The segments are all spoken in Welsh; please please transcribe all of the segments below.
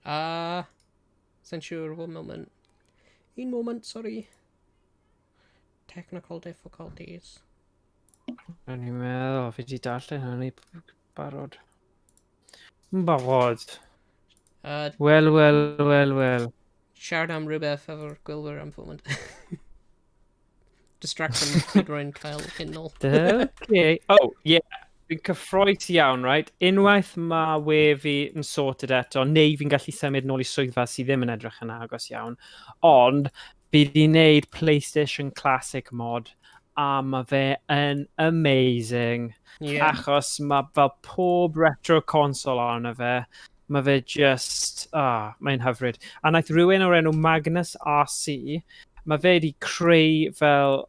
Sa'n siŵr, one moment. Un moment, sorry. Technical difficulties. O'n i'n meddwl, fi di darllen hynny barod. Yn barod. Wel. Siarad am rhywbeth efo'r gwylwyr am foment. Distract from pryd rwy'n cael hinnol. Okay. Oh, yeah. Fi'n cyffroes iawn, right? Unwaith mae we fi yn sorted eto, neu fi'n gallu symud nôl i swyddfa sydd ddim yn edrych yn agos iawn. Ond, fi di wneud PlayStation Classic mod, a mae fe yn amazing. Yeah. Achos mae fel pob retro console arno fe, mae fe just, mae'n hyfryd. A naeth rhywun o'r enw Magnus RC, mae fe di creu fel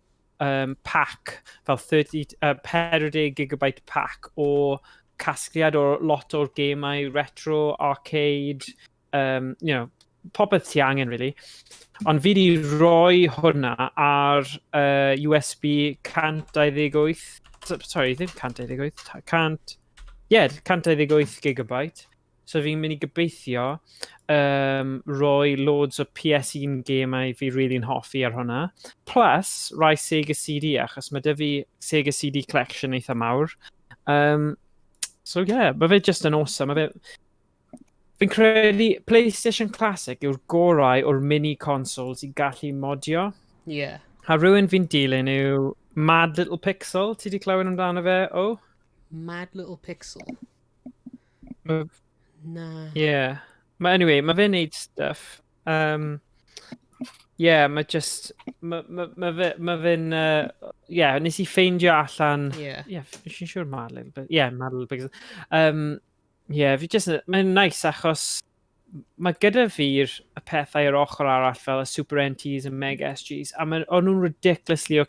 pack, fel 40GB pack o casgliad o lot o'r gemau retro, arcade, popeth ti angen, really. Ond fi di roi hwnna ar USB 128, sorry, ddim 128, 128GB. So fi'n mynd I gobeithio roi loads o PS1 gemau fi really'n hoffi ar hwnna. Plus, rai Sega CD, achos mae dy fi Sega CD collection eitha mawr. So yeah, mae fe just yn awesome. Fi'n credu PlayStation Classic yw'r gorau o'r mini consoles I gallu modio. Yeah. A rhywun fi'n dilyn yw Mad Little Pixel. Ti di clywed amdano fe? Oh? Mad Little Pixel? Nah. Yeah. Anyway, mae fe'n neud stuff. Yeah, mae just... Mae fe'n... yeah, nes I ffeindio allan... Yeah. Yeah, fi'n siŵr Mad Little Pixel. Yeah, Mad Little Pixel. Yeah, fi just... Mae'n nice achos... Mae gyda fi'r pethau yr ochr arall fel y Super NTs a Mega SGs, a o'n nhw'n ridiculously o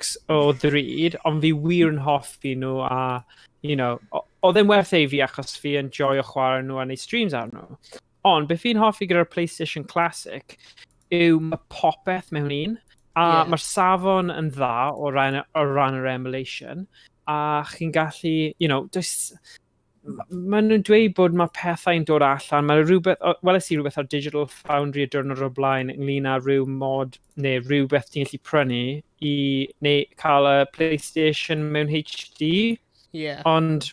ddrud, ond fi wir yn hoffi nhw a, oedd e'n werth ei fi achos fi yn joio chwarae nhw a neud streams ar nhw. Ond, beth fi'n hoffi gyda'r PlayStation Classic yw mae popeth mewn un, a mae'r safon yn dda o ran yr emulation, a chi'n gallu, maen nhw'n dweud bod mae pethau'n dod allan. Mae rhywbeth, weles I rhywbeth ar Digital Foundry y diwrnod o'r blaen ynglyn â rhyw mod neu rhywbeth ti'n gallu prynu neu cael y PlayStation mewn HD. Yeah. Ond,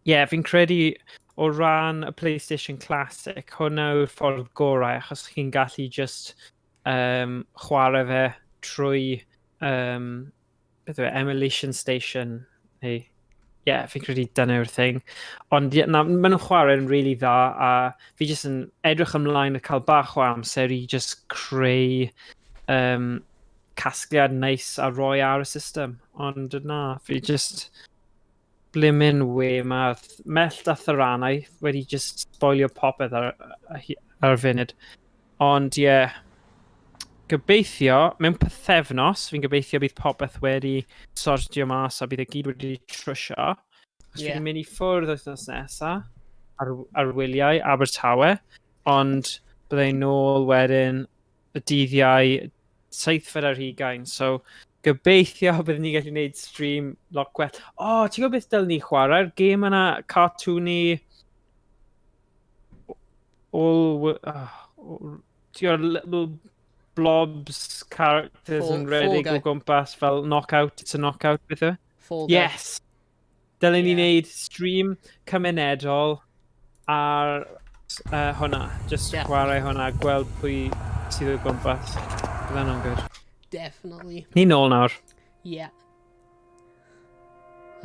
fi'n credu o ran y PlayStation Classic, hwnna yw'r ffordd gorau, achos chi'n gallu just chwarae fe trwy emulation station. Fi'n credu dyna yw'r thing. Ond maen nhw'n chwarae yn really dda, a fi just yn edrych ymlaen a cael bach o amser I just creu casgliad neis a roi ar y system. Ond fi just blimin mae'r mellt a thyranau wedi just spoilio popeth ar funud. Ond gobeithio, mewn pythefnos, fi'n gobeithio bydd popeth wedi sortio mas a bydd y gyd wedi trwsio. Fi'n mynd I ffwrdd wythnos nesaf ar wyliau Abertawe, ond byddai'n nôl wedyn y dyddiau 7 ar 20. So, gobeithio byddwn ni gallu gwneud stream lot gwell. Ti'n gwybod beth dylwn ni chwarae'r game yna cartoony ti'n little blobs characters yn redig o gwmpas fel knockout, it's a knockout beth yw? Fall Guy. Yes! Dylen ni wneud stream cymunedol ar hwnna. Just chwarae hwnna, gweld pwy sydd o gwmpas. Bydda'n o'n good. Definitely. Ni nôl nawr. Yeah.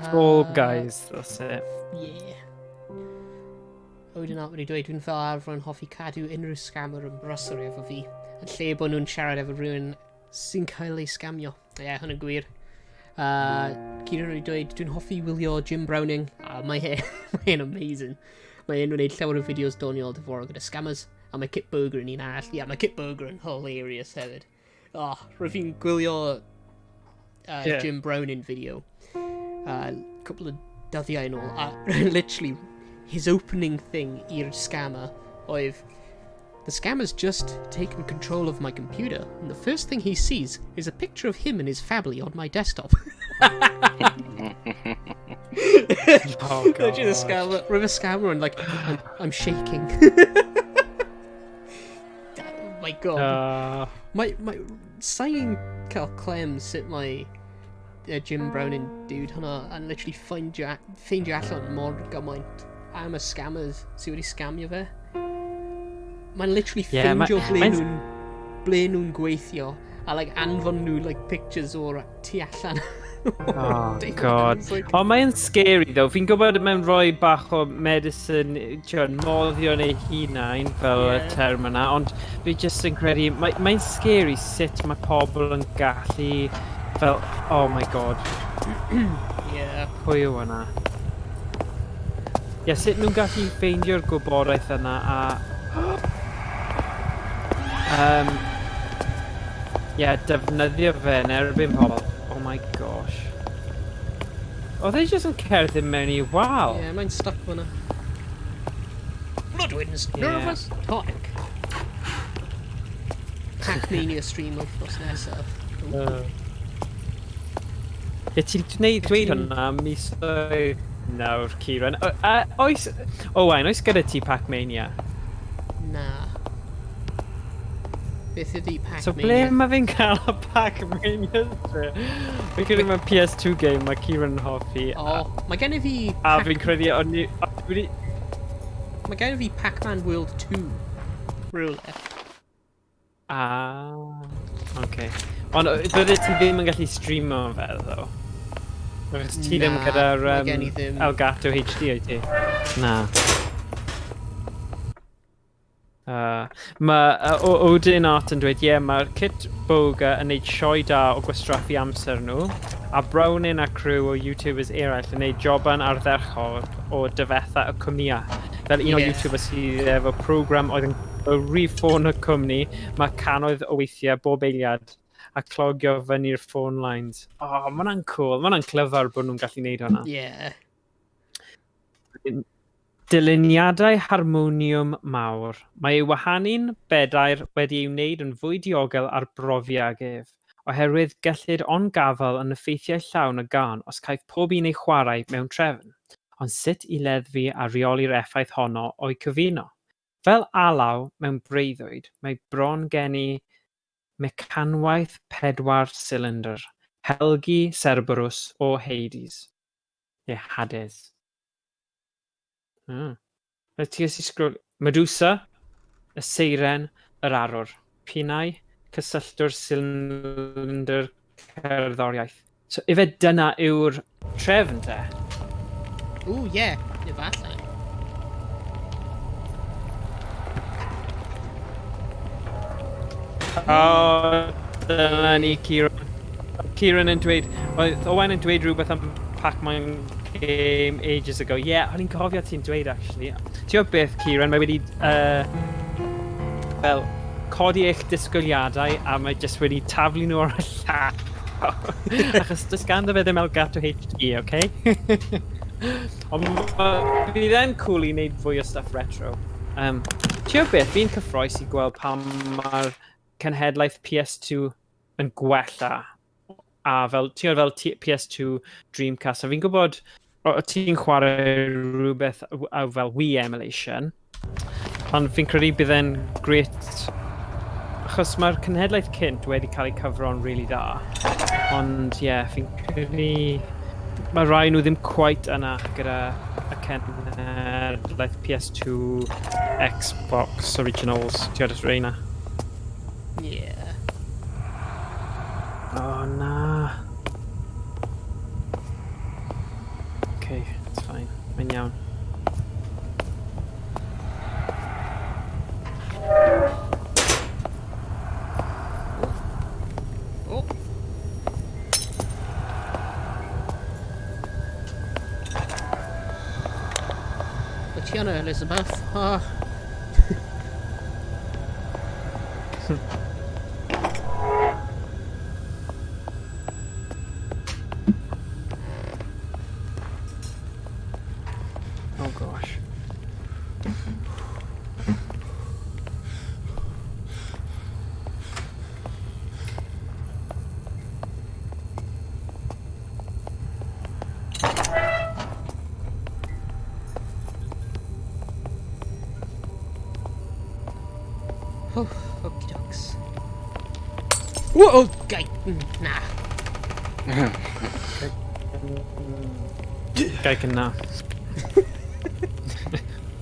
Fall Guys, that's it. Yeah. Oedden nhw wedi dweud, dwi'n fel arfer yn hoffi cadw unrhyw scammer yn brysur efo fi, yn lle bod nhw'n siarad efo rhywun sy'n cael ei scamio. Hwnnw'n gwir. Kieran wedi dweud, dwi'n hoffi wylio Jim Browning, a mae e'n amazing. Mae e'n wneud llawer o fideos doniol dyfodol gyda scammers, a mae Kit Burger yn un all. Mae Kit Burger yn hilarious hefyd. Rwy'n fi'n gwylio Jim Browning video, couple of dyddiau yn ôl, a literally, his opening thing i'r scammer oedd, the scammer's just taken control of my computer, and the first thing he sees is a picture of him and his family on my desktop. Oh Literally the god. scammer, river scammer, and like, I'm shaking. Oh my god. My sign cael clem sut mae Jim Brown yn dude hwnna and literally ffeindio allan mor gymaint am y scammers sydd wedi scamio fe. Mae'n literally ffeindio ble nhw'n gweithio a like anfon nhw like pictures o'r tu allan. Oh god. O, mae'n scary though. Fi'n gwybod mewn rhoi bach o medicine, moddio neu hunain fel y term yna, ond fi just yn credu, mae'n scary sut mae pobl yn gallu fel, oh my god. Pwy yw hwnna? Sut nhw'n gallu ffeindio'r gwybodaeth yna a defnyddio fe yn erbyn pobl. Oh my gosh. Oedd e jyst yn cerdded mewn I wal. Mae'n stuck fyna. Bloodwind's nervous tonic. Pac-Mania stream wythnos nesaf. Ti'n dweud hwnna misoedd nawr, Kieran. Owain, oes gyda ti Pac-Mania? Na. Beth ydi Pac-Mania? So ble mae fi'n cael y Pac-Mania? Fi'n credu mae PS2 game mae Kieran yn hoffi. Mae gen I fi... A fi'n credu... Mae gen I fi Pac-Man World 2. Rhywle. Okay. Ond bydde ti ddim yn gallu streamo fe, ddo? Ti ddim gyda'r Elgato HD, o'i ti? Na. Mae Odin Art yn dweud, mae'r Kit Boga yn neud sioe da o gwastraffu amser nhw, a Brownin a crew o YouTubers eraill yn neud joban ardderchol o dyfetha y cwmnïau. Fel un o YouTubers sydd efo program oedd yn refone y cwmni, mae cannoedd o weithiau bob eiliad a clogio fyny'r phone lines. Mae hwnna'n cool, mae hwnna'n clyfar bod nhw'n gallu neud hwnna. Dyluniadau harmoniwm mawr. Mae ei wahanu'n bedair wedi ei wneud yn fwy diogel ar brofiad ef, oherwydd gellid on-gafel yn effeithiau llawn y gan os caiff pob un ei chwarae mewn trefn, ond sut I leddfu a reoli'r effaith honno o'i cyfuno. Fel alaw mewn breuddwyd, mae bron gen I mecanwaith 4 cylinder, Helgi Cerberus o Hades. Hades. Ti ys I sgrwl... Medusa, y seiren, yr arwr. Pinau, cysylltwr cylinder cerddoriaeth. So, ife dyna yw'r trefn te? Efallai. Dyna ni, Kieran. Kieran yn dweud... Owain yn dweud rhywbeth am Pac-Man game ages ago. O'n i'n cofio ti'n dweud, actually. Ti'n gwybod beth, Kieran, mae wedi fel codi eich disgwyliadau a mae jyst wedi taflu nhw o'r llall. Achos does ganddo fe ddim Elgato HD, okay? Ond bydd e'n cool I wneud fwy o stuff retro. Ti'n gwybod beth, fi'n cyffroes I gweld pam mae'r cenhedlaeth PS2 yn gwella. A fel PS2 Dreamcast. A fi'n gwybod ti'n chwarae rhywbeth fel Wii emulation. Ond fi'n credu bydd e'n great. Achos mae'r cenhedlaeth cynt wedi cael ei cyfro'n really da. Ond fi'n credu... Mae rai nhw ddim quite yna gyda y cenhedlaeth PS2, Xbox Originals. Ti'n gwybod reina? Oh, na. Okay, it's fine. Mae'n iawn. But Tiana, Elizabeth. Oh gosh. Oh, okie dokes. Whoa, guy. Nah. Gaig yn na.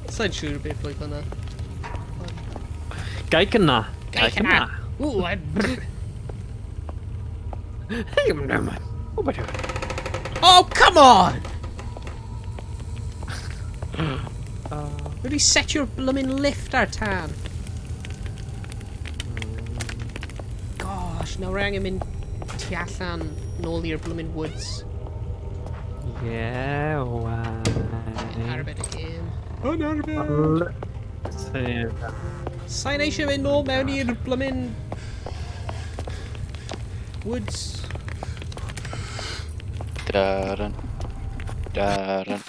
Sa'n siŵr beth oedd hwnna. Gaig yn na. Gaig yn na. Ooh, Hey, man. Oh, come on! Will you set your blooming lift ar tan? Gosh, nawr angen mynd tu allan nôl i'r blooming woods. Yeah, Arbed y gêm. Yn arbed! Sa'n eisiau mynd nôl mewn i'r blooming woods. Darren. Darren.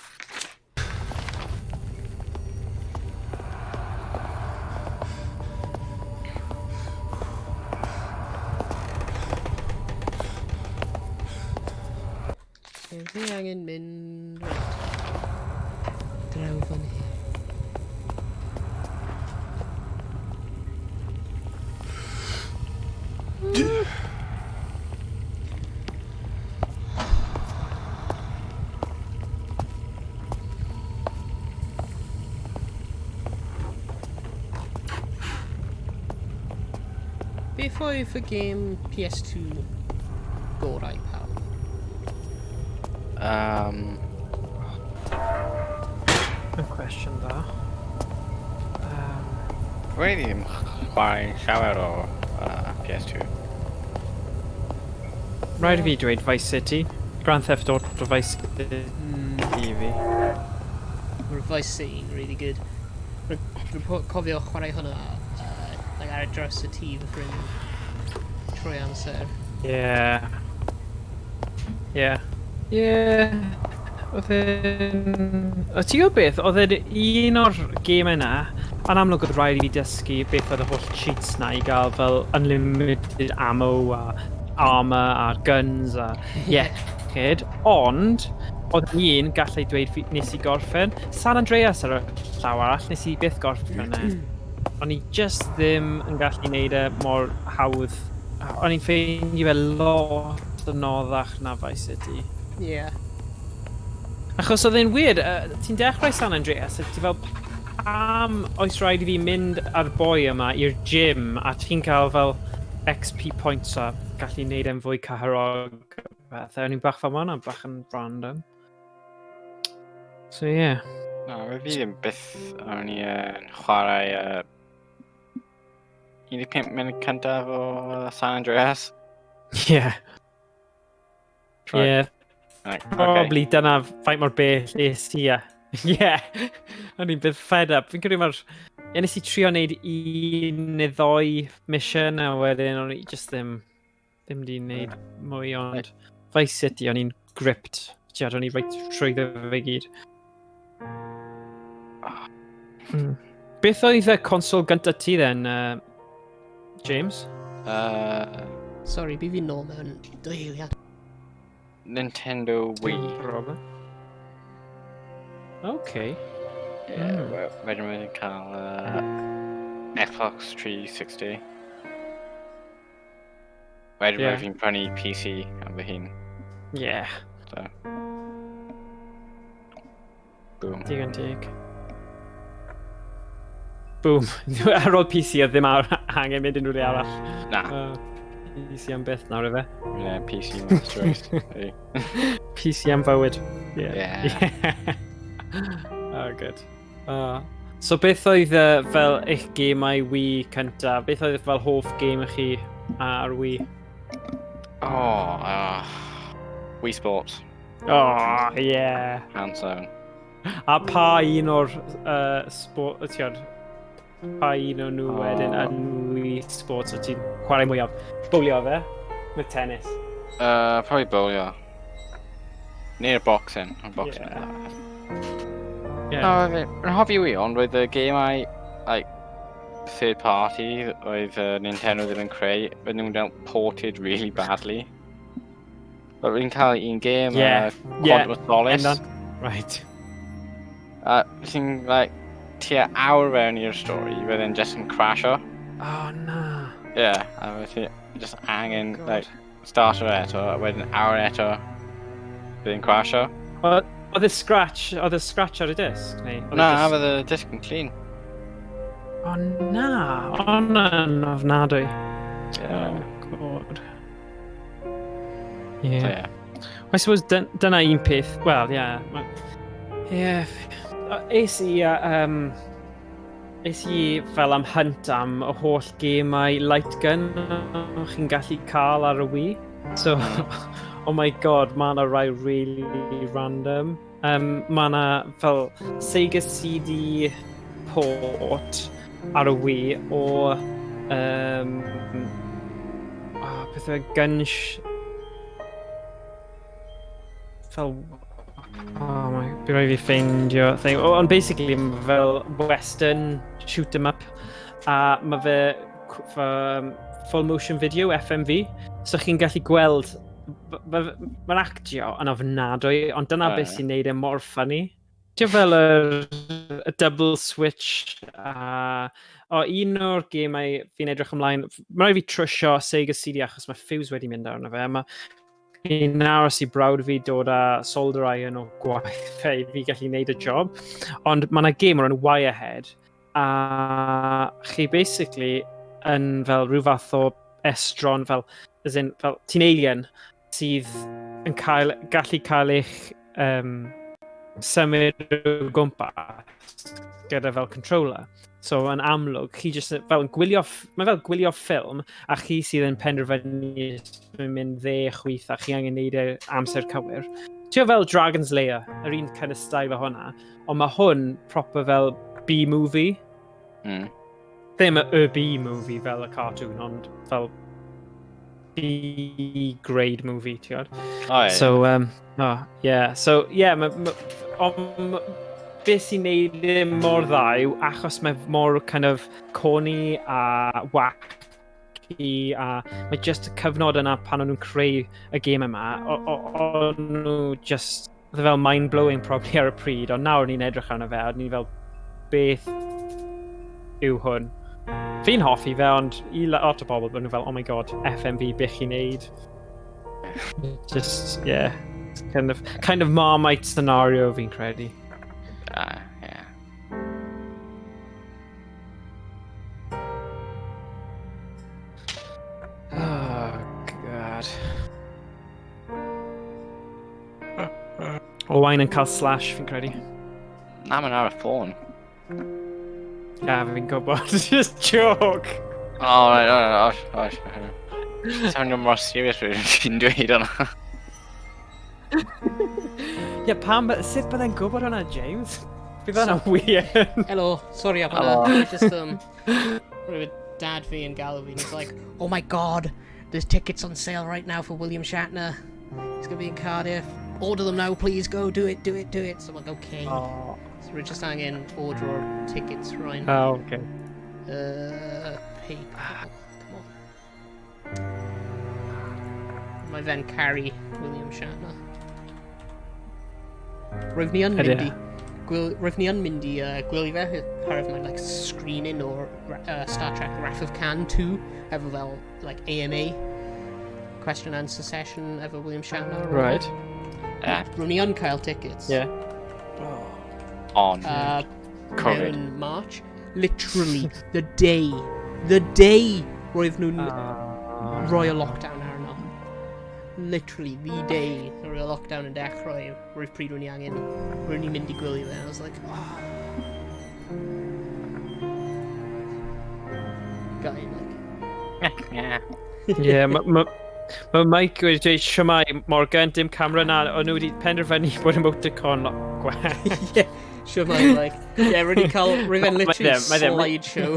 Fi angen mynd... Draw fan hyn. Beth oedd y gêm PS2 gorau pawb? Yn cwestiwn dda. Wedi ddim chwarae llawer o PS2. Rhaid i fi dweud Vice City. Grand Theft Auto Vice City i fi. Mae'r Vice City'n really good. Rwy'n cofio chwarae hwnna like ar dros y tŷ fy ffrind trwy amser. Yeah. Yeah. Yeah. Oedd e'n... O ti gwybod beth? Oedd e'n un o'r gêm yna, yn amlwg oedd rhaid i fi dysgu beth oedd y holl cheats na i gael fel unlimited ammo a armour a guns a iechyd, ond oedd un gallai dweud nes i gorffen San Andreas ar y llaw arall, nes i byth gorffen e. O'n i just ddim yn gallu gwneud e mor hawdd. O'n i'n ffeindio fe lot yn noddach na Vice City. Yeah. Achos oedd e'n weird, ti'n dechrau San Andreas, a ti fel pam oes rhaid i fi mynd ar boi yma i'r gym a ti'n cael fel XP points a gallu gwneud e'n fwy cyharog. O'n i'n bach fel hwnna, bach yn random. So yeah. No, fi ddim byth o'n i yn chwarae 15 munud cyntaf o San Andreas. Yeah. Yeah. Like, Probably dyna faint mor bell es i, yeah. O'n i'n byth fed up. Fi'n credu mae'r... nes i trio wneud un neu ddoi mission, a wedyn o'n i just ddim di wneud mwy, ond Vice City o'n i'n gripped. Tiad, o'n i reit trwyddo fe gyd. Beth oedd y consol gyntaf ti then, James? Sorry, bi fi nôl mewn 2 eiliad. Nintendo Wii. Problem. Okay. Wedyn mae'n cael Xbox 360. Wedyn Yeah. fi'n prynu PC am fy hun. Yeah. So. Boom. Digon teg. Boom. Ar ôl PC oedd ddim angen mynd yn rhywle arall. Na. PC am byth nawr efe. Yeah, PC Master Race. PC am fywyd. Yeah. Oh, good. So beth oedd fel eich gemau Wii cyntaf? Beth oedd fel hoff game chi ar Wii? Wii Sports. Oh, yeah. Hands down. A pa un o'r sport, tiod, pa un o nhw wedyn yn Wii Sports o ti'n chwarae mwyaf? Bowlio fe? With tennis? Probably bowlio. Neu'r boxing. Boxing. Yeah. No, yn hoffi wi, ond roedd y gemau, like, third party, oedd Nintendo ddim yn creu, roedd nhw'n ported really badly. But rwy'n cael un gêm, Quantum of Solace. Right. Sy'n, like, tua awr fewn i'r stori, roedd e'n just yn crasho. O, na. Yeah, a felly just angen, God. like, starter eto, a wedyn awr eto, byddai'n crasio. Oedd y scratch ar y disc, neu? Na, fydd y disc yn clean. O, na. O, na'n ofnadwy. Yeah. Oh, God. So, Yeah. yeah. I suppose dyna un peth, wel, yeah. Yeah. Es i fel am hynt am y holl gemau light gun o'ch chi'n gallu cael ar y Wii. So, oh my god, mae yna rai really random. Mae yna fel Sega CD port ar y Wii o beth yw fel bydd rhaid fi ffeindio thing. Ond basically mae fel western shoot 'em up a mae fe full motion video FMV, so chi'n gallu gweld mae'n actio yn ofnadwy, ond dyna beth sy'n neud e mor funny. Ti'n fel y double switch un o'r gemau fi'n edrych ymlaen, mae rhaid fi trwsio Sega CD achos mae fuse wedi mynd arno fe. Fi'n aros i brawd fi dod â solder iron o gwaith fe fi gallu neud y job, ond mae yna gêm o'r enw Wirehead a chi basically yn fel rhyw fath o estron fel ti'n alien sydd yn gallu cael eich symud o gwmpas gyda fel controller. So yn amlwg, chi jyst fel gwylio ffilm a chi sydd yn penderfynu yn mynd chwith a chi angen neud e amser cywir. Ti'n fel Dragon's Lair, yr un kind of style o hwnna, ond mae hwn proper fel B-movie. Ddim y B-movie fel y cartoon, ond fel B-grade movie, ti'n gwybod? Oh, yeah. So, yeah. So, yeah, beth sy'n neud ddim mor dda yw achos mae mor kind of corny a wacky a mae just y cyfnod yna pan o'n nhw'n creu y gêm yma o'n nhw just fel mind-blowing probably ar y pryd, ond nawr ni'n edrych arno fe a ni fel beth yw hwn. Fi'n hoffi fe, ond i lot o bobl bod nhw fel oh my god, FMV bych chi'n neud. Just, yeah, kind of Marmite scenario fi'n credu. Yeah. Oh, God. Owain yn cael slash, fi'n credu. Na, mae'n ar y ffôn. Fi'n gwybod. Just joke. Oh, right. Sound mor serious rwy'n fi'n dweud hwnna. Sut byddai'n gwybod hwnna, James? Bydd hwnna weird. Hello, sorry am hwnna. Just, dad fi yn galw fi, and he's like, oh my god, there's tickets on sale right now for William Shatner. He's going to be in Cardiff. Order them now, please, go, do it. So I'm like, okay. Oh. So we're just hanging order our tickets, Ryan. Oh, okay. PayPal, come on. Mae fe'n carry William Shatner. Roedd ni yn mynd i gwylio fe part of my like screening or Star Trek Wrath of Khan 2 efo fel like AMA question and answer session efo William Shatner. Right. Roedd ni yn cael tickets. Yeah. On. Covid. In March. Literally, the day roedd nhw'n rhoi y lockdown arno. Literally, the day rhoi y lockdown yn dechrau, roedd pryd roedd ni angen, roedd ni'n mynd I gwylio fe. I was like, Guy, like. Yeah, mae Mike wedi dweud siwmai Morgan, dim camera na, o'n nhw wedi penderfynu bod emoticon Yeah. Siwmai, like, yeah, really cael, roedd fe'n literally slideshow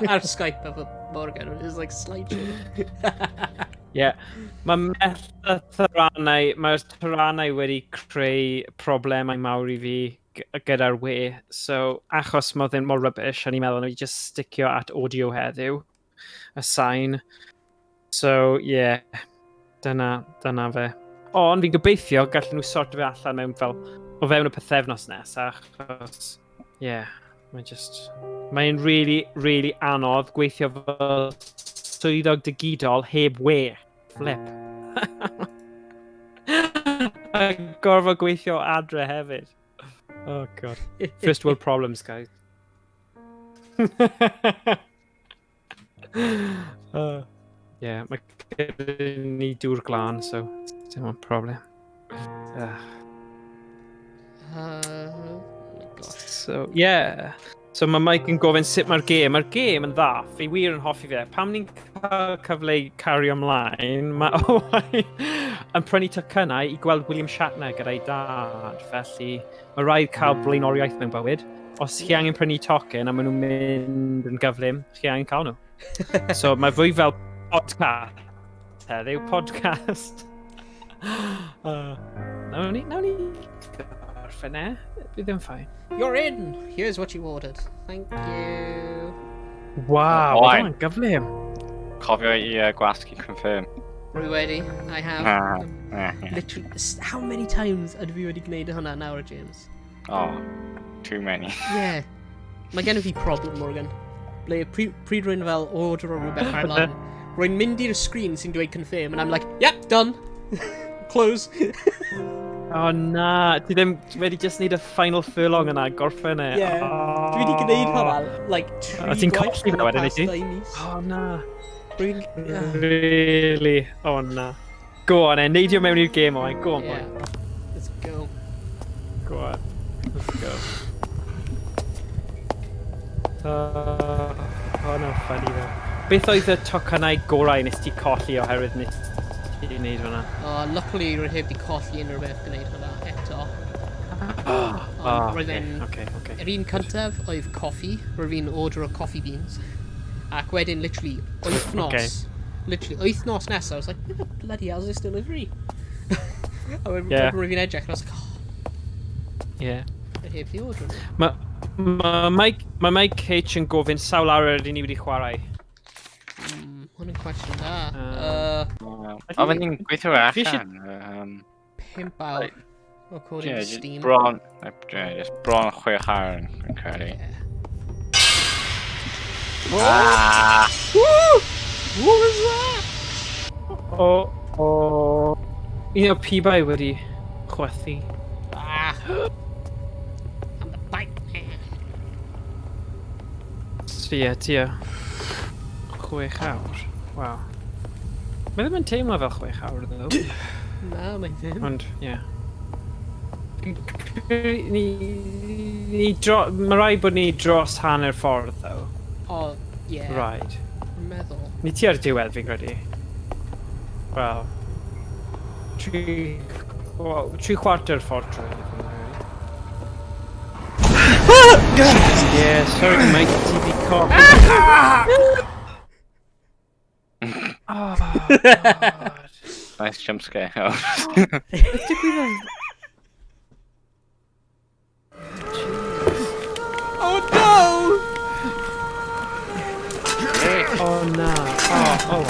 ar Skype efo Morgan, it was like slideshow. Yeah, mae'r taranau wedi creu problemau mawr I fi gyda'r we, so achos mae ddim mor rubbish, o'n i'n meddwl nhw just sticio at audio heddiw, y sign. So, yeah, dyna fe. Ond fi'n gobeithio gallen nhw sortio fe allan mewn fel o fewn y pythefnos nesaf, achos, yeah, Mae'n really, really anodd gweithio fel swyddog digidol heb we. Flip. A gorfod gweithio adre hefyd. Oh god. First world problems, guys. Yeah, mae gyda ni dŵr glân, so dim ond problem. Oh my gosh. So, yeah. So mae Mike yn gofyn sut mae'r gêm. Mae'r gêm yn dda. Fi wir yn hoffi fe. Pam ni'n cael cyfle i cario ymlaen, mae Owain yn prynu tocynnau i gweld William Shatner gyda'i dad. Felly, mae rhaid cael blaenoriaeth mewn bywyd. Os chi angen prynu tocyn a maen nhw'n mynd yn gyflym, chi angen cael nhw. So mae fwy fel podcast. Heddiw, podcast. Nawn ni gorffen e. Bydd yn ffain. You're in! Here's what you ordered. Thank you. Wow, Owain. mae'n gyflym. Cofio i gwasgu confirm. Rwy wedi. I have. Literally, how many times ydw fi wedi gwneud hwnna nawr, James? Oh, too many. Yeah. Mae gen i fi problem, Morgan. Ble pryd rwy'n fel order o rhywbeth ar lan. Rwy'n mynd i'r screen sy'n dweud confirm, and I'm like, yep, done. Close. Oh na, ti ddim wedi just neud y final furlong yna, gorffen e. Yeah. Dwi wedi gwneud hwnna, like, 3 ti'n gwaith colli yn fe y wedyn, past wyt ti? 2 mis. Oh na. Rwy'n... Really? Oh na. Go on, neidio mewn i'r game, Owain. Go on, boy. Yeah. Let's go. Go on. Let's go. Oh no, funny though. Beth oedd y tocynnau gorau nes ti colli oherwydd nes ti wneud hwnna? Luckily, rwy'n heb di colli unrhyw beth gwneud hwnna eto. Roedd e'n... Okay. Yr un cyntaf oedd coffi, roedd fi'n order o coffee beans. Ac wedyn, literally, wythnos. Literally, wythnos nesaf, I was like, where the bloody hell is this delivery? A roedd fi'n edrych, and I was like, oh, Yeah. I heb di order. Mae Mike H yn gofyn sawl awr ydyn ni wedi chwarae. Hwna'n cwestiwn da. Oedden ni'n gweithio allan. 5 awr, according to Steam. Just bron 6 awr yn credu. Ah! Woo! What was that? Un o pibai wedi chwethu. Ah! I'm the bike man. So ie, tia 6 awr. Wow. Mae ddim yn teimlo fel 6 awr ddo. Na, mae ddim. Ond, ie. Mae rhaid bod ni dros hanner ffordd, ddo. O, ie. Rhaid. Dwi'n meddwl. Ni ti ar diwedd fi'n credu. Wel. 3 quarter ffordd trwy. Yeah, sorry Mike, TV cop. Oh, God. Nice jump scare. Oh no! Oh no. Oh.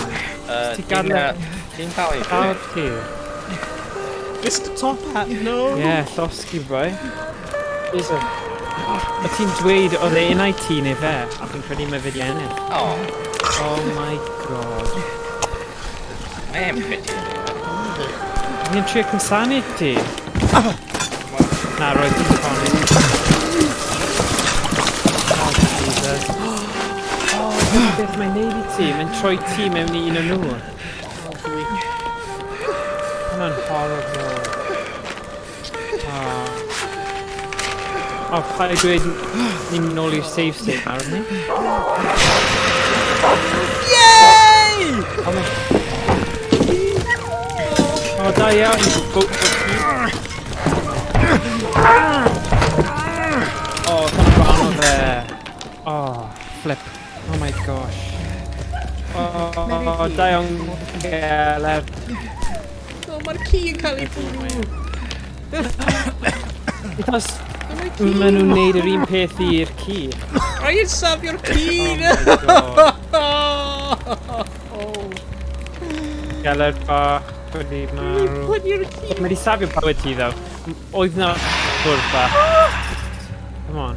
Ti'n cael ti? Mr. Top Hat, no! Yeah, llosgi boy. Listen. O ti'n dweud oedd e unai ti neu fe, a fi'n credu mae fe di ennill. Oh my god. I am pretty. Fi'n trio cynsanu ti. Na, roedd ti'n ffoni. Oh, Jesus. Oh, beth mae'n neud i ti? Mae'n troi ti mewn i un o nhw. Hwna'n horrible. O, pa i dweud ni'n mynd nôl i'r save state nawr, ni? Yay! O, da iawn. O, dyna fan o fe. O, flip. Oh my gosh. O, da iawn Geler. O, mae'r ci yn cael ei bwrw. Because maen nhw'n neud yr un peth i'r ci. Rhaid safio'r ci! Geler bach wedi marw. Pwynio'r ci! Mae wedi safio bywyd ti ddo. Oedd na bwrdd bach. Come on.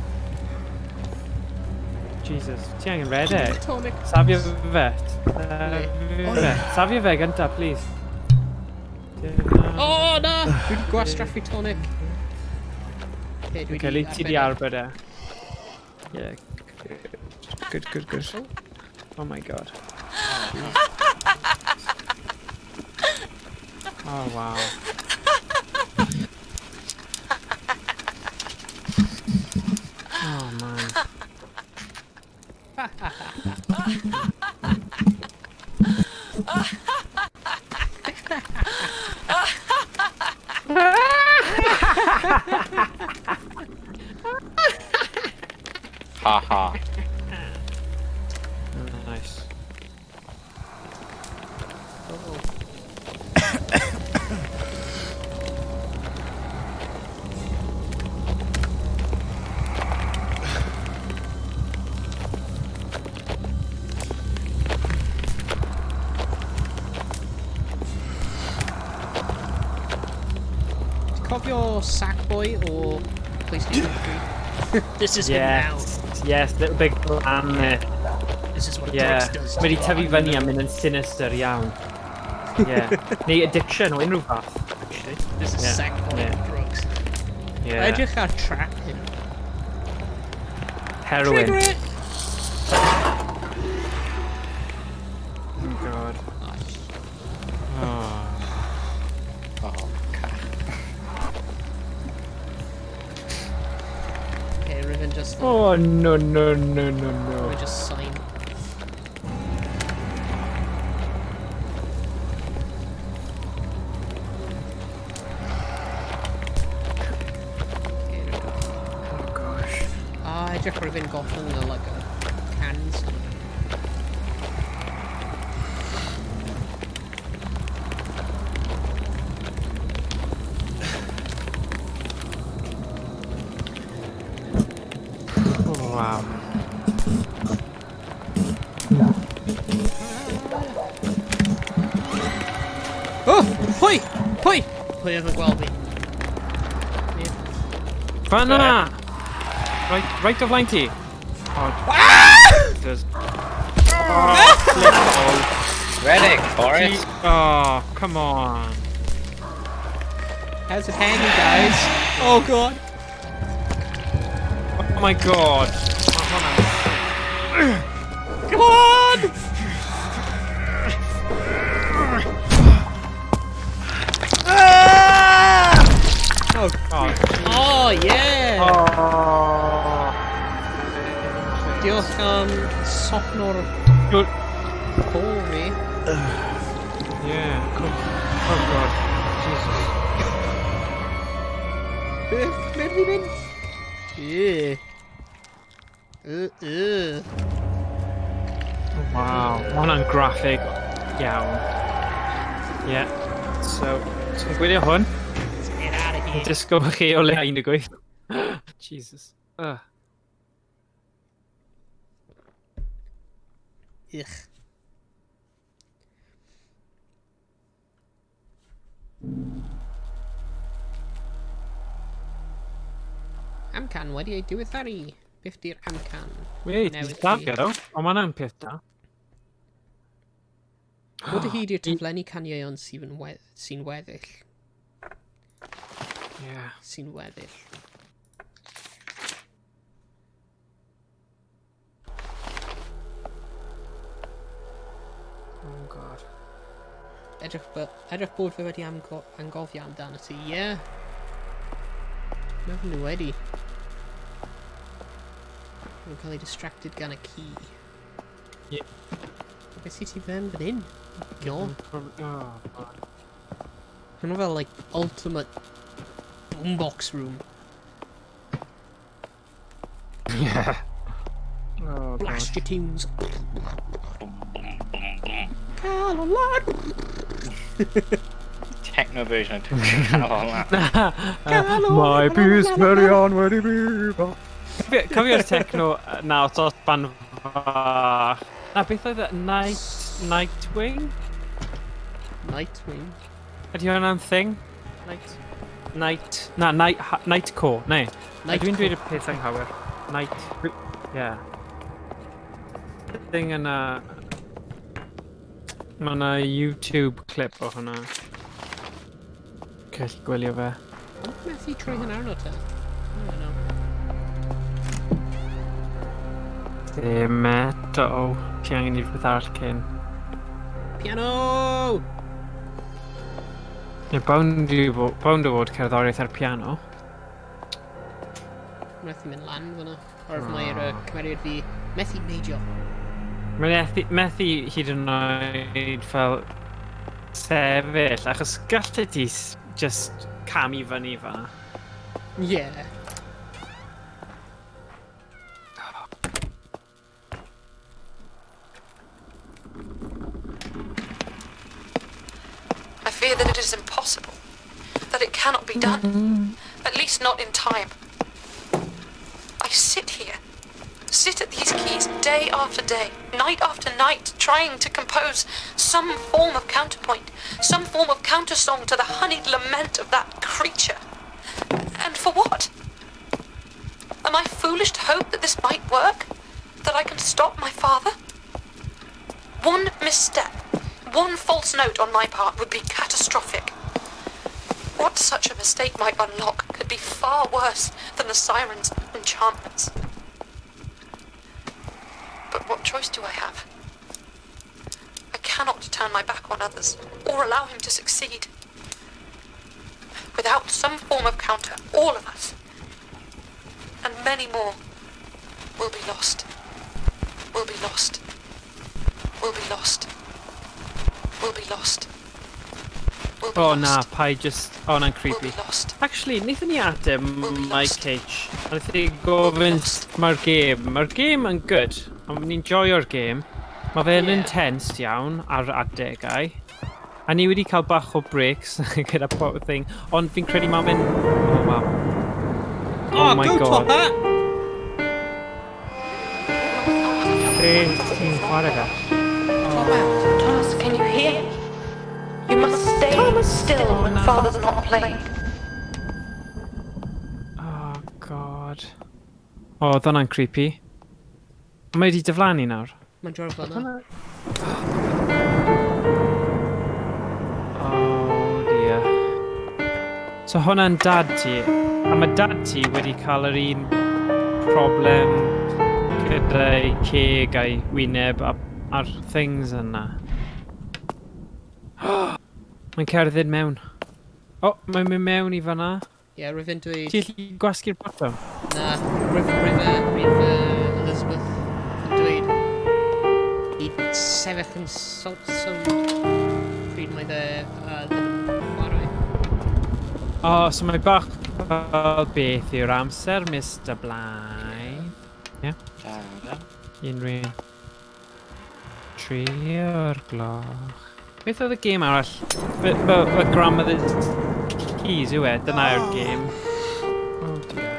Jesus, ti angen redeg. Tonic. Safio fe. Safio fe gynta, please. O, na! Dwi wedi gwastraffu tonic. Okay, ti di arbed e. Yeah. Good. Oh my god. Oh wow. Oh man. Haha. Nice. Cofio Sackboy o PlayStation 3? This is him now. Yes, little big plan there. This is what Yeah, drugs does. mae di tyfu fyny a mynd yn sinister iawn. Yeah. Neu addiction o unrhyw fath, actually. This is Yeah, Sackboy yeah. and drugs. Yeah. Edrych ar trap hyn. Heroin. Trigger it! Oh god. Oh. Oh, car. Okay, Riven just... Oh no. We just sign. Okay, Riven. Oh gosh. Edrych ar Riven goffin the like cans. Oh wow. Oh! Hoi! Hoi! Hoi efo gweld fi. Fanna! Right o flaen ti. Oh. Does. Reddick, Forrest. Oh, come on. How's it handy, guys? Oh god! Oh my god. Come on! Oh Oh. Oh yeah! Oh. Diolch am sofno'r Good. ffôl fi. Yeah. Cool. Oh god. Jesus. Beth? Ble fi mynd? Wow. Ma' hwnna'n graphic iawn. Yeah. So gwylio hwn. Let's get out of here. Disgo chi o le un y gwyth. Jesus. Ugh. Ugh. Amcan wedi ei diweddaru. Beth di'r amcan? Wait, Newydd ti'n dafio fi. ddo? O, ma' hwnna'n peth da. Bod y hyd i'r taflenni caniaeon sy'n weddill. Yeah. Sy'n weddill. Oh god. Edrych bod fe wedi angofio amdano ti, ie. Mewn nhw wedi. Mae'n cael ei distracted gan y ci. Ie. Beth sy'n ti fan hyn? No. Oh god. Hwnnw fel, like, ultimate boombox room. Yeah. Oh Blast god. your tunes. Caroline! Techno version of Caroline. My peace, Marianne, wedi fi. Cofio'r techno na o tos ban fach. Na, beth oedd e? Nightwing? Nightwing. Ydy hwnna'n thing? Nightcore, ne. Dwi'n dweud y peth anghywir. Yeah. thing yna... Mae yna YouTube clip o hwnna. Cellu gwylio fe. Ond methu troi hynna arno te? I don't know. Dim eto. Ti angen i'r beth arall cyn. Piano! Neu bound o fod cerddoriaeth ar piano. Methu mynd lan fyna. O'r mae'r cymeriad fi methu neidio. Mae'n methu hyd yn oed fel sefyll, achos gallu ti just camu fyny fan'na. Yeah. I fear that it is impossible, that it cannot be done, at least not in time. I sit here, sit at these keys day after day, night after night, trying to compose some form of counterpoint, some form of countersong to the honeyed lament of that creature. And for what? Am I foolish to hope that this might work? That I can stop my father? One misstep, one false note on my part would be catastrophic. What such a mistake might unlock could be far worse than the siren's enchantments. But what choice do I have? I cannot turn my back on others, or allow him to succeed. Without some form of counter, all of us, and many more, will be lost. Will be lost. Will be lost. Will be lost. Will be O lost. na, pai just... O, na'n Will creepy. be lost. Actually, wnaethon ni ateb Will be Mike lost. H. A wnaethon ni gofyn mae'r game. Mae'r game yn good. Ond ni'n enjoyo'r game. Mae fe'n Yeah. intense iawn ar adegau. A ni wedi cael bach o breaks gyda pob thing. Ond fi'n credu mae fe'n... Oh, wow. Oh my god. Be ti'n chwarae fe? Thomas, can you hear? You must stay still when Father's not playing. Oh god. O, oh, hwnna'n creepy. Mae wedi diflannu nawr. Mae'n droi fyna. Oh dear. So hwnna'n dad ti. A mae dad ti wedi cael yr un problem gyda'i ceg a'i wyneb a'r things yna. Mae'n cerdded mewn. O, mae'n mynd mewn i fan'na. Ie, rwyf yn dweud... Ti'n gallu gwasgu'r botwm? Na, rwyf Elizabeth yn dweud... I sefyll yn sownd. Pryd mae ddim yn chwarae. O, so mae bach fel beth yw'r amser, Mr. Blaen. Ie? Unrhyw un. Treulio'r gloch. Beth oedd y gêm arall? Y grandmother's keys yw e, dyna yw'r gêm. Oh dear.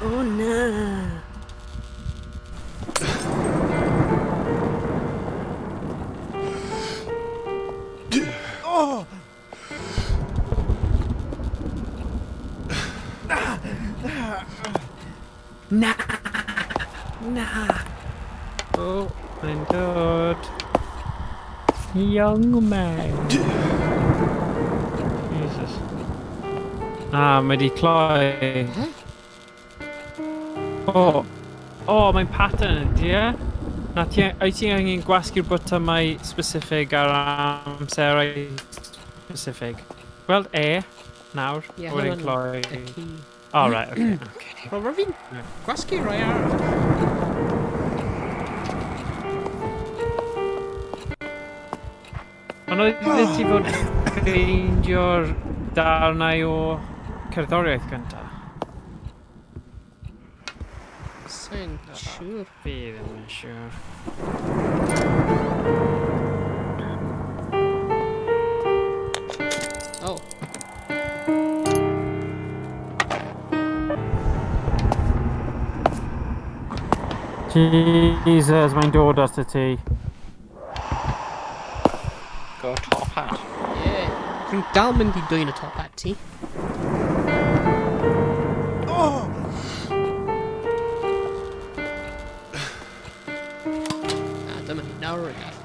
Oh no. Na. Oh, mae'n dod. Young man. Jesus. Mae di cloi. O, mae'n pattern ydi e? Na, wyt ti angen gwasgu'r botymau specific ar amserau specific? Gweld E, nawr, Ie, wedyn hwnna'n cloi. y key. Oh, right, okay. Wel, rwyf fi'n gwasgu rhoi arall. Ond oedd ti fod ffeindio'r darnau o cerddoriaeth gyntaf? Sa'n siŵr. Fi ddim yn siŵr. O, Jesus, mae'n dod at y ti. Got a top hat. Ie. Dwi'n dal mynd i dwy'n y top hat ti. Dyma ni nawr yn gael.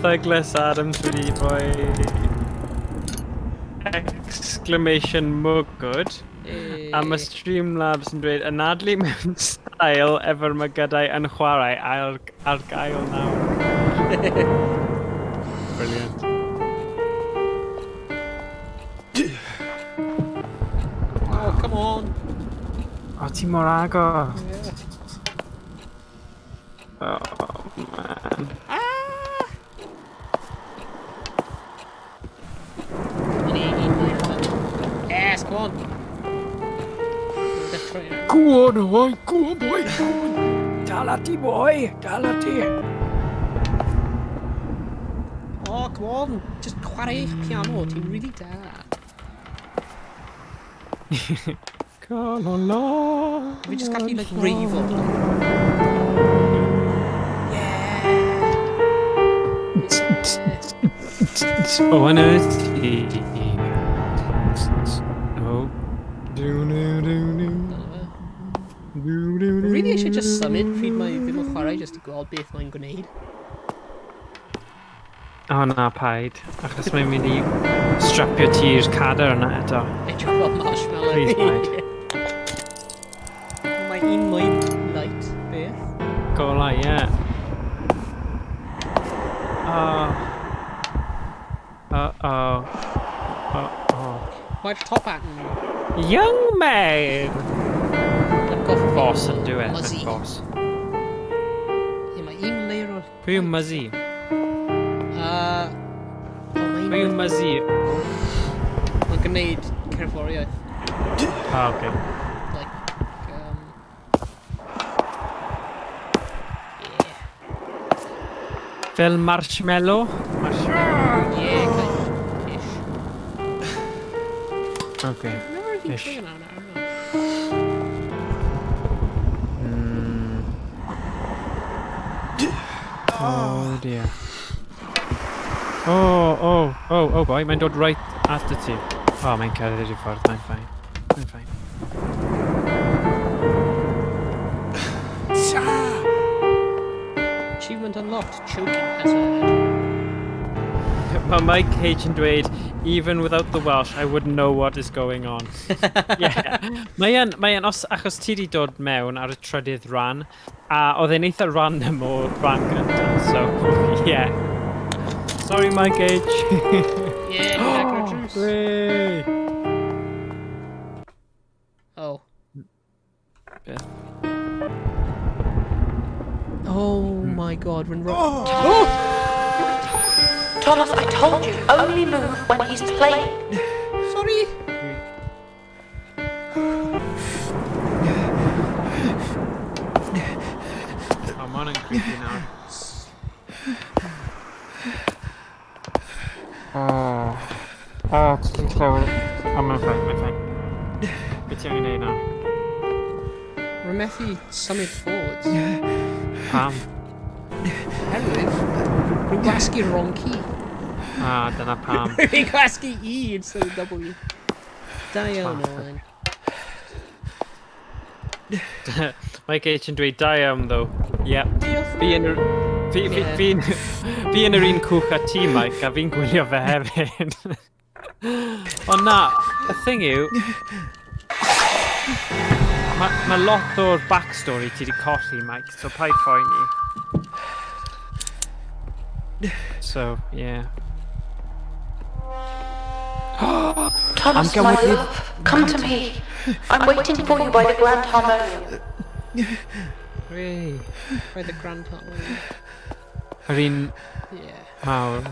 Douglas Adams wedi rhoi exclamation mugwd a mae Streamlabs yn dweud anadlu mewn style efo'r mygydau yn chwarae ar gael nawr. Brilliant. Oh, come on. O, ti mor agos. Yeah. Oh, man. Yes, come on. Go on, Owain, go on, boy, go on. Dal ati, boy, dal ati. Oh, come on. Just chwarae piano, ti'n really da. Come on, Lord. Fi just gallu, like, reifo. Oh, I know it's... Oh. Really eisiau just symud pryd mae ddim yn chwarae just i gweld beth mae'n gwneud. O na, paid. Achos mae'n mynd i strapio ti'r cadr yna eto. Edrych fel marshmallow. Please, paid. Mae un mwy light beth. Golau, ie. Oh. Uh-oh. Uh-oh. Mae'r top hat yn Young man! Boss yn dweud, Muzzy. boss. Ie, mae un layer o'r... Pwy yw Muzzy? Mae Pwy yw Muzzy? Mae'n gwneud cerddoriaeth. Ah, oce. Like, Fel marshmallow? Marshmallow. yeah, kind of ish. Okay. Never really Ish. trying on it, I don't know. Oh dear. Oh boy, mae'n dod right after ti. Oh, mae'n cerdded i ffordd, mae'n fine. Mae'n fine. Achievement unlocked, choking hazard. Mae Mike H yn dweud, even without the Welsh, I wouldn't know what is going on. Yeah. Mae'n achos ti di dod mewn ar y trydydd ran, a oedd e'n eitha random o ran gyntaf, so, yeah. Sorry, Mike H. Yeah, dagger juice. Way. Oh. Beth? Oh my god, when Rob... Thomas, I told you, only move when he's playing. Sorry! I'm on and creepy now. Ti'n clywed... Oh, mae'n ffain. Beth ti'n angen neud nawr? Rwy'n methu symud forwards. Pam? Herwydd, rwy'n gwasgu wrong key. Ah, dyna pam. Rwy'n gwasgu E instead of W. Da iawn, Owain. Mike H yn dweud da iawn, though. Yep. Diolch. Fi yn yr un cwch a ti, Mike, a fi'n gwylio fe hefyd. Ond na, y thing yw... Mae lot o'r backstory ti di colli, Mike, so paid phoeni. So, yeah. Thomas, my love, come to me. I'm waiting for you by the Grand Harmonium. Wee. By the Grand Harmonium. Yr un Yeah. mawr.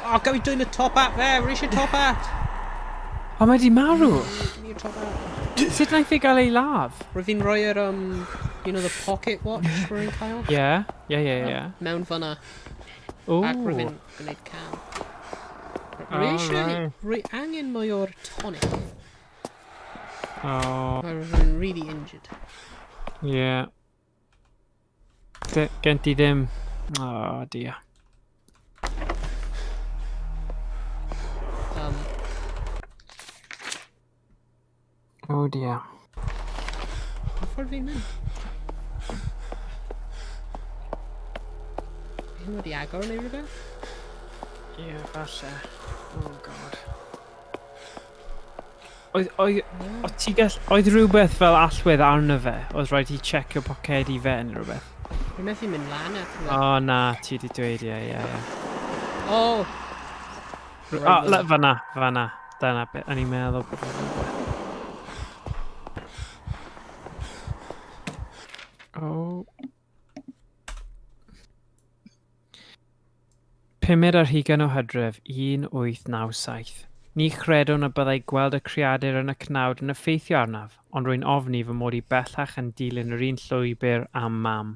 Oh, gael fi dwy'n y top hat fe, rwy eisiau top hat. O, mae di marw. Ni top out. Sut wnaeth ei gael ei ladd? Rwy'n fi'n rhoi'r, you know, the pocket watch rwy'n cael? Ie. Mewn fanna. O. Ac rwy'n fi'n gwneud cam. Oh, Rwy angen mwy o'r tonic. O, Rwy'n really injured. ie. Gen ti ddim. O, dia. O, dia. Ffordd fi'n mynd? Hyn wedi agor neu rhywbeth? Ie, falle. Oh, god. Oedd rhywbeth fel allwedd arno fe? Oedd rhaid i checio poced i fe neu rhywbeth? Rwy'n methu mynd lan at O, na, ti di dweud, ie. O! O, fanna. Dyna beth, o'n i'n meddwl bod o'n rhywbeth. O. 5 ar 20 o Hydref 1897. Ni chredwn y byddai gweld y creadur yn y cnawd yn effeithio arnaf, ond rwy'n ofni fy mod i bellach yn dilyn yr un llwybr am mam.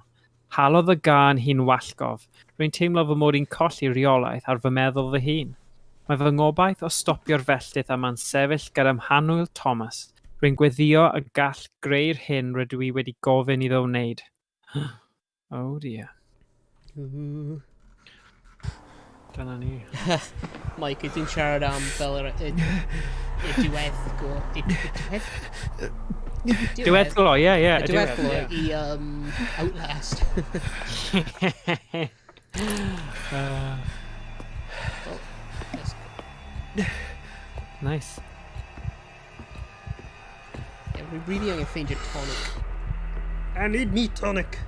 Halodd y gan hi'n wallgof. Rwy'n teimlo fy mod i'n colli reolaeth ar fy meddwl fy hun. Mae fy ngobaith o stopio'r felltith yma'n sefyll gyda Mhanwyl Thomas. Rwy'n gweddio y gall greu'r hyn rydw i wedi gofyn iddo wneud. Oh dear. Dyna ni. Mike, ydyn siarad am fel y diweddglo. Diweddglo, ie. Y diweddglo i Outlast. Nice. Yeah, we really only ffeindio tonic. I need me tonic.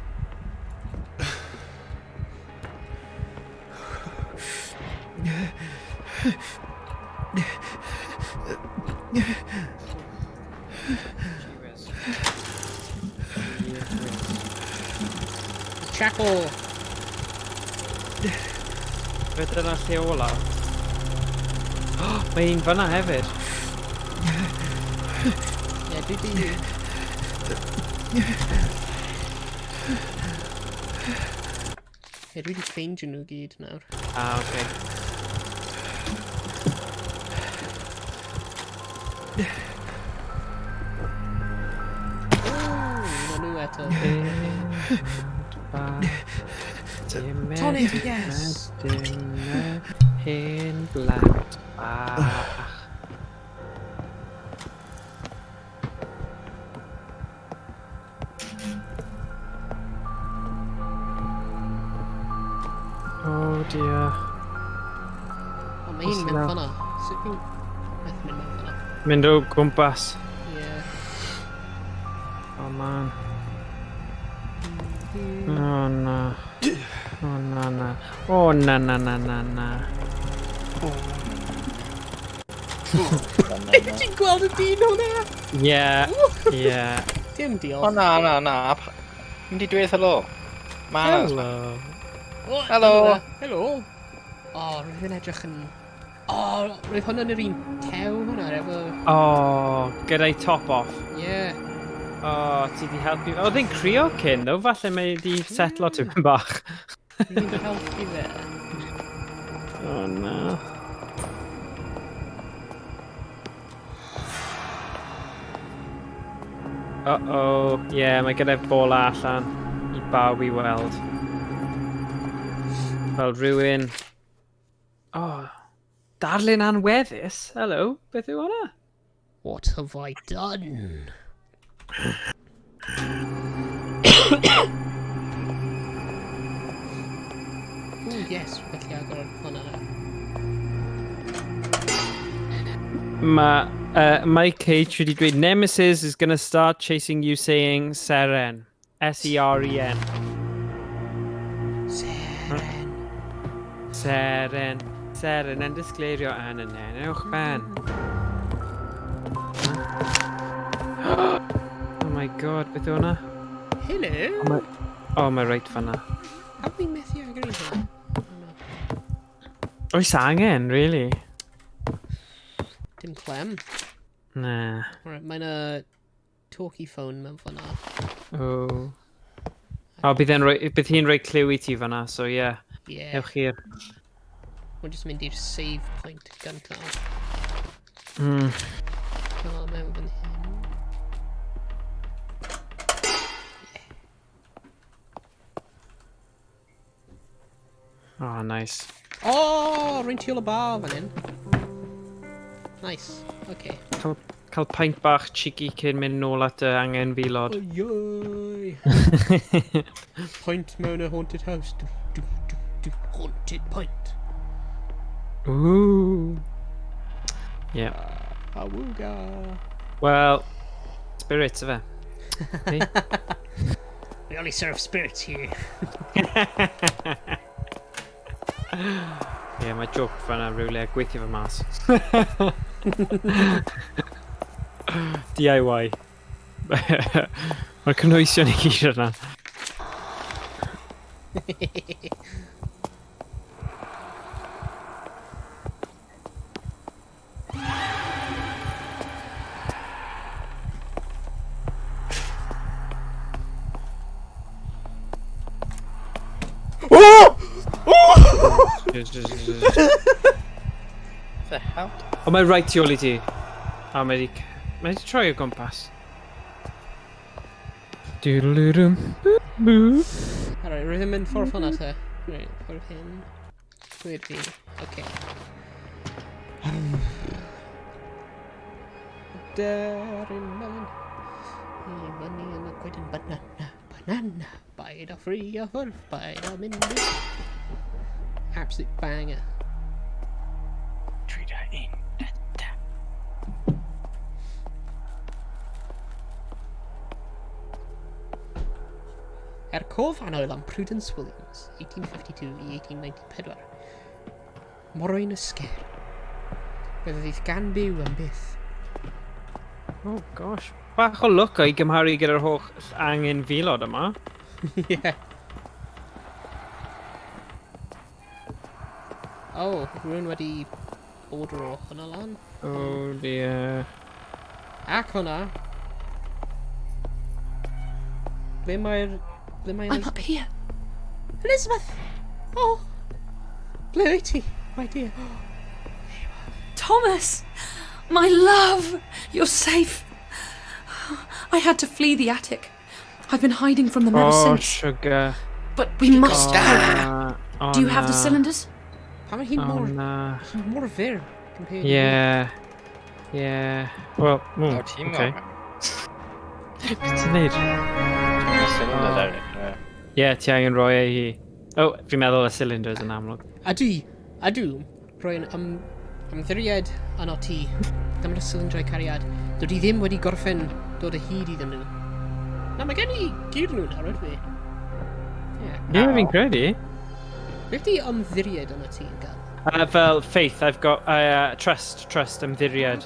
Chapel. Fedra na lle ola. Mae un fanna hefyd. Ie, dwi di... Ie, dwi di ffeindio nhw gyd nawr. Okay. Una nhw eto. Tonic, yes! Hen blant bach. Oh dear. O, mae un mewn fanna. Sut fi'n methu mynd mewn fanna? Mynd o gwmpas. Ie. Oh man. Oh na. Oh na. Oh na. Ti'n gweld y dyn hwnna? Ie. Dim diolch. O na. Mynd i dweud helo. Hello. Helo. Helo. O, rwy'n fi'n edrych yn... O, roedd hwnna'n yr un tew hwnna, efo... Oh, gyda'i top off. Ie. Oh, ti di helpu fe. Oedd hi'n crio cyn, ddo. Falle mae di setlo tipyn bach. Rwy'n helpu fe. Oh, no. Uh-oh. Yeah, mae gyda'r bola allan i bawb I weld. Fel rhywun... Oh, darlun anweddus. Hello, beth yw hwnna? What have I done? Ooh, yes, felly agor hwnna na. Mike Cage wedi dweud, Nemesis is going to start chasing you saying Seren. S-E-R-E-N. Seren yn disgleirio yn y nenwch ben. Oh my god, beth yw hwnna? Hello? Oh, mae reit fanna. How fi'n methu agor un hwnna? Oes angen, really? Dim clem. Na. Alright, mae'n talkie phone mewn fanna. O. O, bydd hi'n rhoi cliw i ti fanna, so ie. Yeah. Yeah. Ewch i'r... Mae'n just mynd i'r save point gyntaf. Mm. O, mewn fan hyn. Oh, nice. O, rwy'n tu ôl y bar fan hyn. Nice, oce. Cael paint bach cheeky cyn mynd nôl at y angen filod. Oi. Point mewn y haunted house. Haunted point. Ooh. Yeah. Awooga. Well, spirits of it. We only serve spirits here. Yeah, mae joke fanna rhywle gweithio fy mas. DIY. Mae'r cynwysion i gyd yna. The hell? O, mae right tu ôl i ti. O, mae di troi o gwmpas. Doodle-doodle. Alright, rwy'n mynd ffordd hwnna te. Right, ffordd hyn. Gwir fi. Oce. Darin melon. I fyny yn y gwaed yn banana. Banana. Baid o ffri o hwrf. Baid o mynd i. Absolute banger. Treat her in. Cof annwyl am Prudence Williams, 1852 i 1894. Owain of Sker. Bydde ddydd gan byw am byth. Oh, gosh. Bach o look o'i gymharu gyda'r holl angen filod yma. Yeah. Oh, rhywun wedi ordro hwnna lan. Oh, dear. Ac hwnna. Ble mae'r... I'm up here. Elizabeth! Oh! Ble wyt ti? My dear. Thomas! My love! You're safe. I had to flee the attic. I've been hiding from them ever Oh, since. sugar. But we must Oh, hurry. na. Oh, Do you have the na. cylinders? Pam mae hi'n Oh, mor... na. Hi'n mor fyr. compared to Yeah. Yeah. Well, Oh, ti'n okay. gwybod? Beth ti'n neud? Mae cylinders ar it. Yeah, ti angen rhoi ei hi. Oh, fi'n meddwl y cylinders yn amlwg. Ydw, rwy'n ymddiried arno ti. Dyma'r cylindrau cariad. Dod i ddim wedi gorffen dod y hyd iddyn nhw. Na, mae gen i gyd nhw nawr, ydw i. Ie, fi'n credu. Beth di ymddiried arno ti yn gael? Fel faith, I've got trust, ymddiried.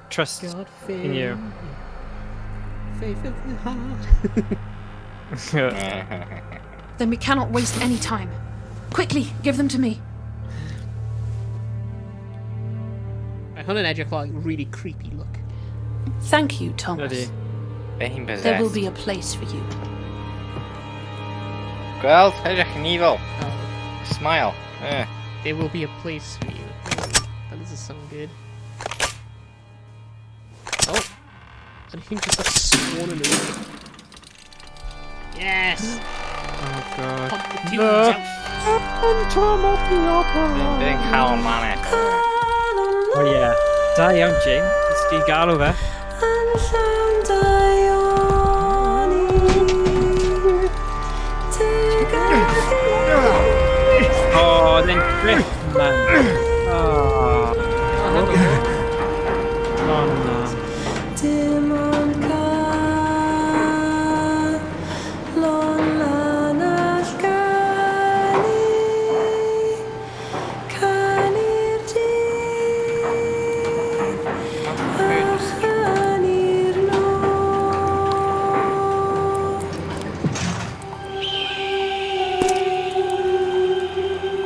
Trust God, in you. Faith of the heart. Then we cannot waste any time. Quickly, give them to me. Mae hwn yn edrych like really creepy look. Thank you, Thomas. Ydy. Be hi'n There will possessed. be a place for you. Gweld, edrych yn evil. Oh, Smile. there will be a place for you. That doesn't sound good. Oh, and he just like sworn in it. Yes! Oh, God. Pump the tunes out. Bydd yn cael manet. Oh, yeah. Da iawn, Jane. Ys di galw fe. Oh, then grip, man. Oh, oh no.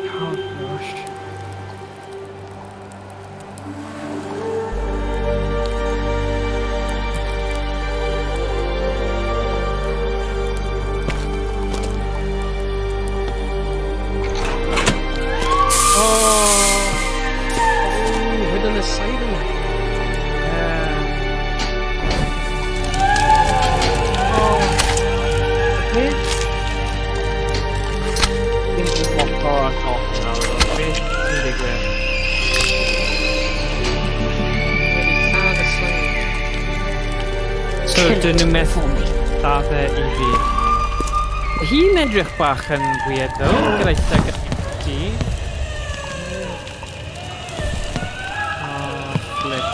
Oh, gosh. Dyn nhw methu da fe I fi. Hi'n edrych bach yn weird though, gyda'i llygad ti. Flip.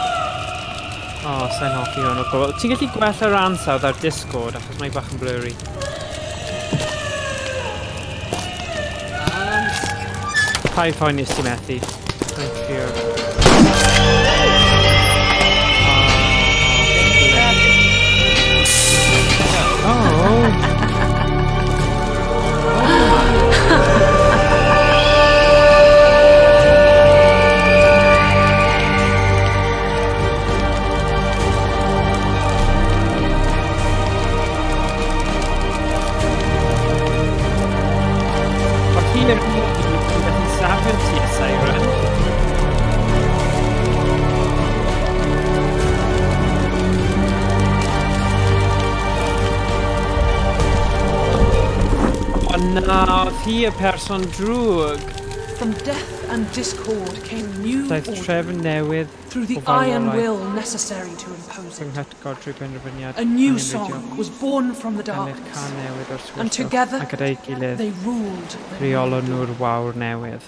Sa'n hoffi hwn o gwbl. Ti'n gallu gwell yr ansawdd ar Discord achos mae bach yn blurry. Pa I ffawn nes ti methu? Dwi'n trio. Na, oedd hi y person drwg. From death and discord came new Daeth order trefn newydd through the o farwolaeth. iron will necessary to impose it. Rhynghatgol trwy penderfyniad. A new song was born from the Can darkness, newydd o'r and sgwrsio. together A gyda'i gilydd. they ruled the Rheolon nhw'r wawr newydd.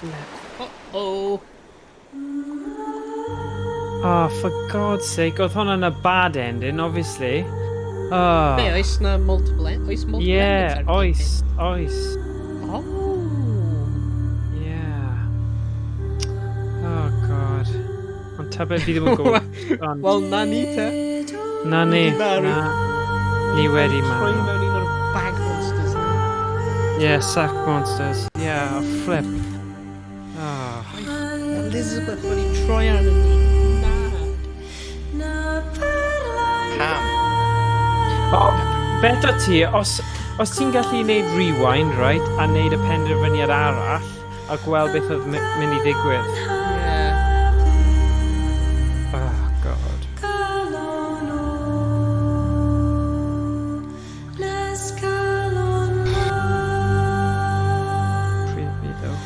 Flip. Oh. For God's sake, oedd hwnna'n a bad ending, obviously. Be, oes na multiple endings? Yeah, oes. Oh. Yeah. Oh, God. Ond tybed fi ddim yn gwybod. Wel, na ni te. Na ni. Marw. Na. Ni wedi Troi marw. mewn un o'r bag monsters na. Yeah, sack monsters. Yeah, flip. Elizabeth wedi troi arno ni. Cam. Bet o ti, os ti'n gallu gwneud rewind, right, a wneud y penderfyniad arall, a gweld beth oedd mynd I ddigwydd. Yeah. Oh, God. Creepy, though.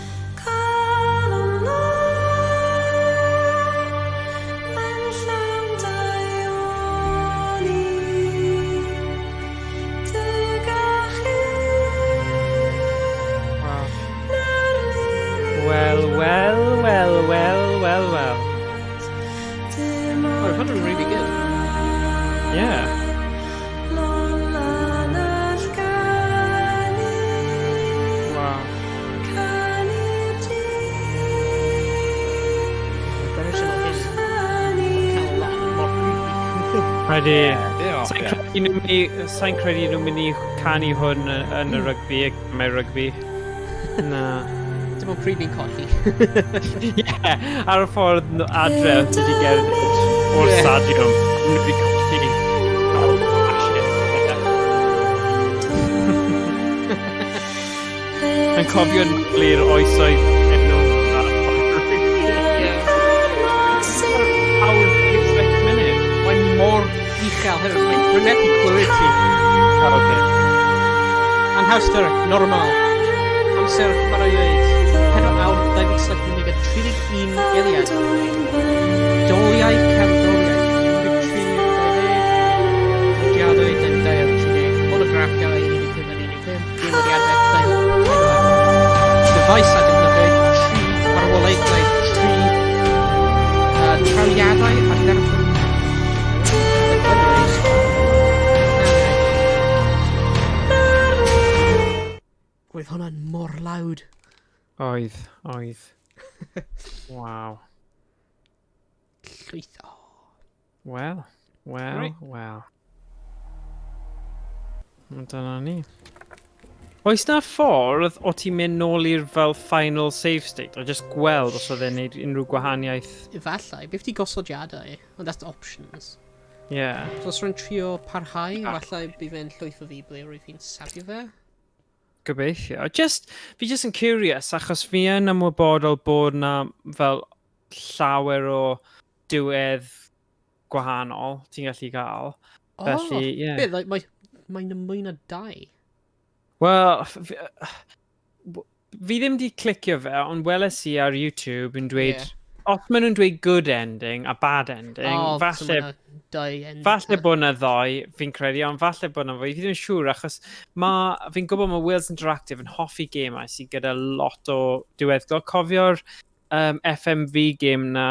Well. Oh, I found it really good. Yeah. Wow. The version of him kind of lot more creepy. Ready. Yeah. Sa'n credu nhw'n mynd I canu hwn yn y rygbi, mewn rygbi. Na. Dim ond pryd fi'n colli. Yeah, ar y ffordd adre oedd wedi gerdded o'r stadiwm. Nhw wedi colli. Yn cofio'n glir oesoedd enw. Awr 36 munud. Mae'n mor uchel hyn. Mae'n rynebu clywed ti. Okay. Anhawster, normal. Amser, mae'n o'i dweud. 4 awr, 27 munud, 31 eiliad. Doliau cerddoriaeth, 13, 20, nodiadwy, 10, monograff gael ei 15 ar 15, dim wedi arbed 4. Dyfais a defnyddio 3, marwolaethau 3, trawiadau ar dderfyn. Roedd hwnna'n mor lawd. Oedd. Wow. Llwytho. Well. Right. Dyna ni. Oes na ffordd o ti'n mynd nôl i'r fel final save state, o just gweld os oedd e'n neud unrhyw gwahaniaeth? Efallai, beth di gosodiadau, ond that's options. Yeah. So os rwy'n trio parhau, efallai bydd fe'n llwyth o fi ble rwy'n fi'n safio fe. Gobeithio. Fi just yn curious, achos fi yn ymwybodol bod na fel llawer o diwedd gwahanol ti'n gallu gael. Felly, ie. Beth, mae'n mwy na 2. Wel, fi ddim di clicio fe, ond weles I ar YouTube yn dweud os maen nhw'n dweud good ending a bad ending, O, so falle, ma' 'na dau ending. falle bod yna ddoi, fi'n credu, ond falle bod yna fwy. Fi ddim yn siŵr, achos fi'n gwybod mae Wales Interactive yn hoffi gemau sydd gyda lot o diweddglo. Cofio'r FMV game na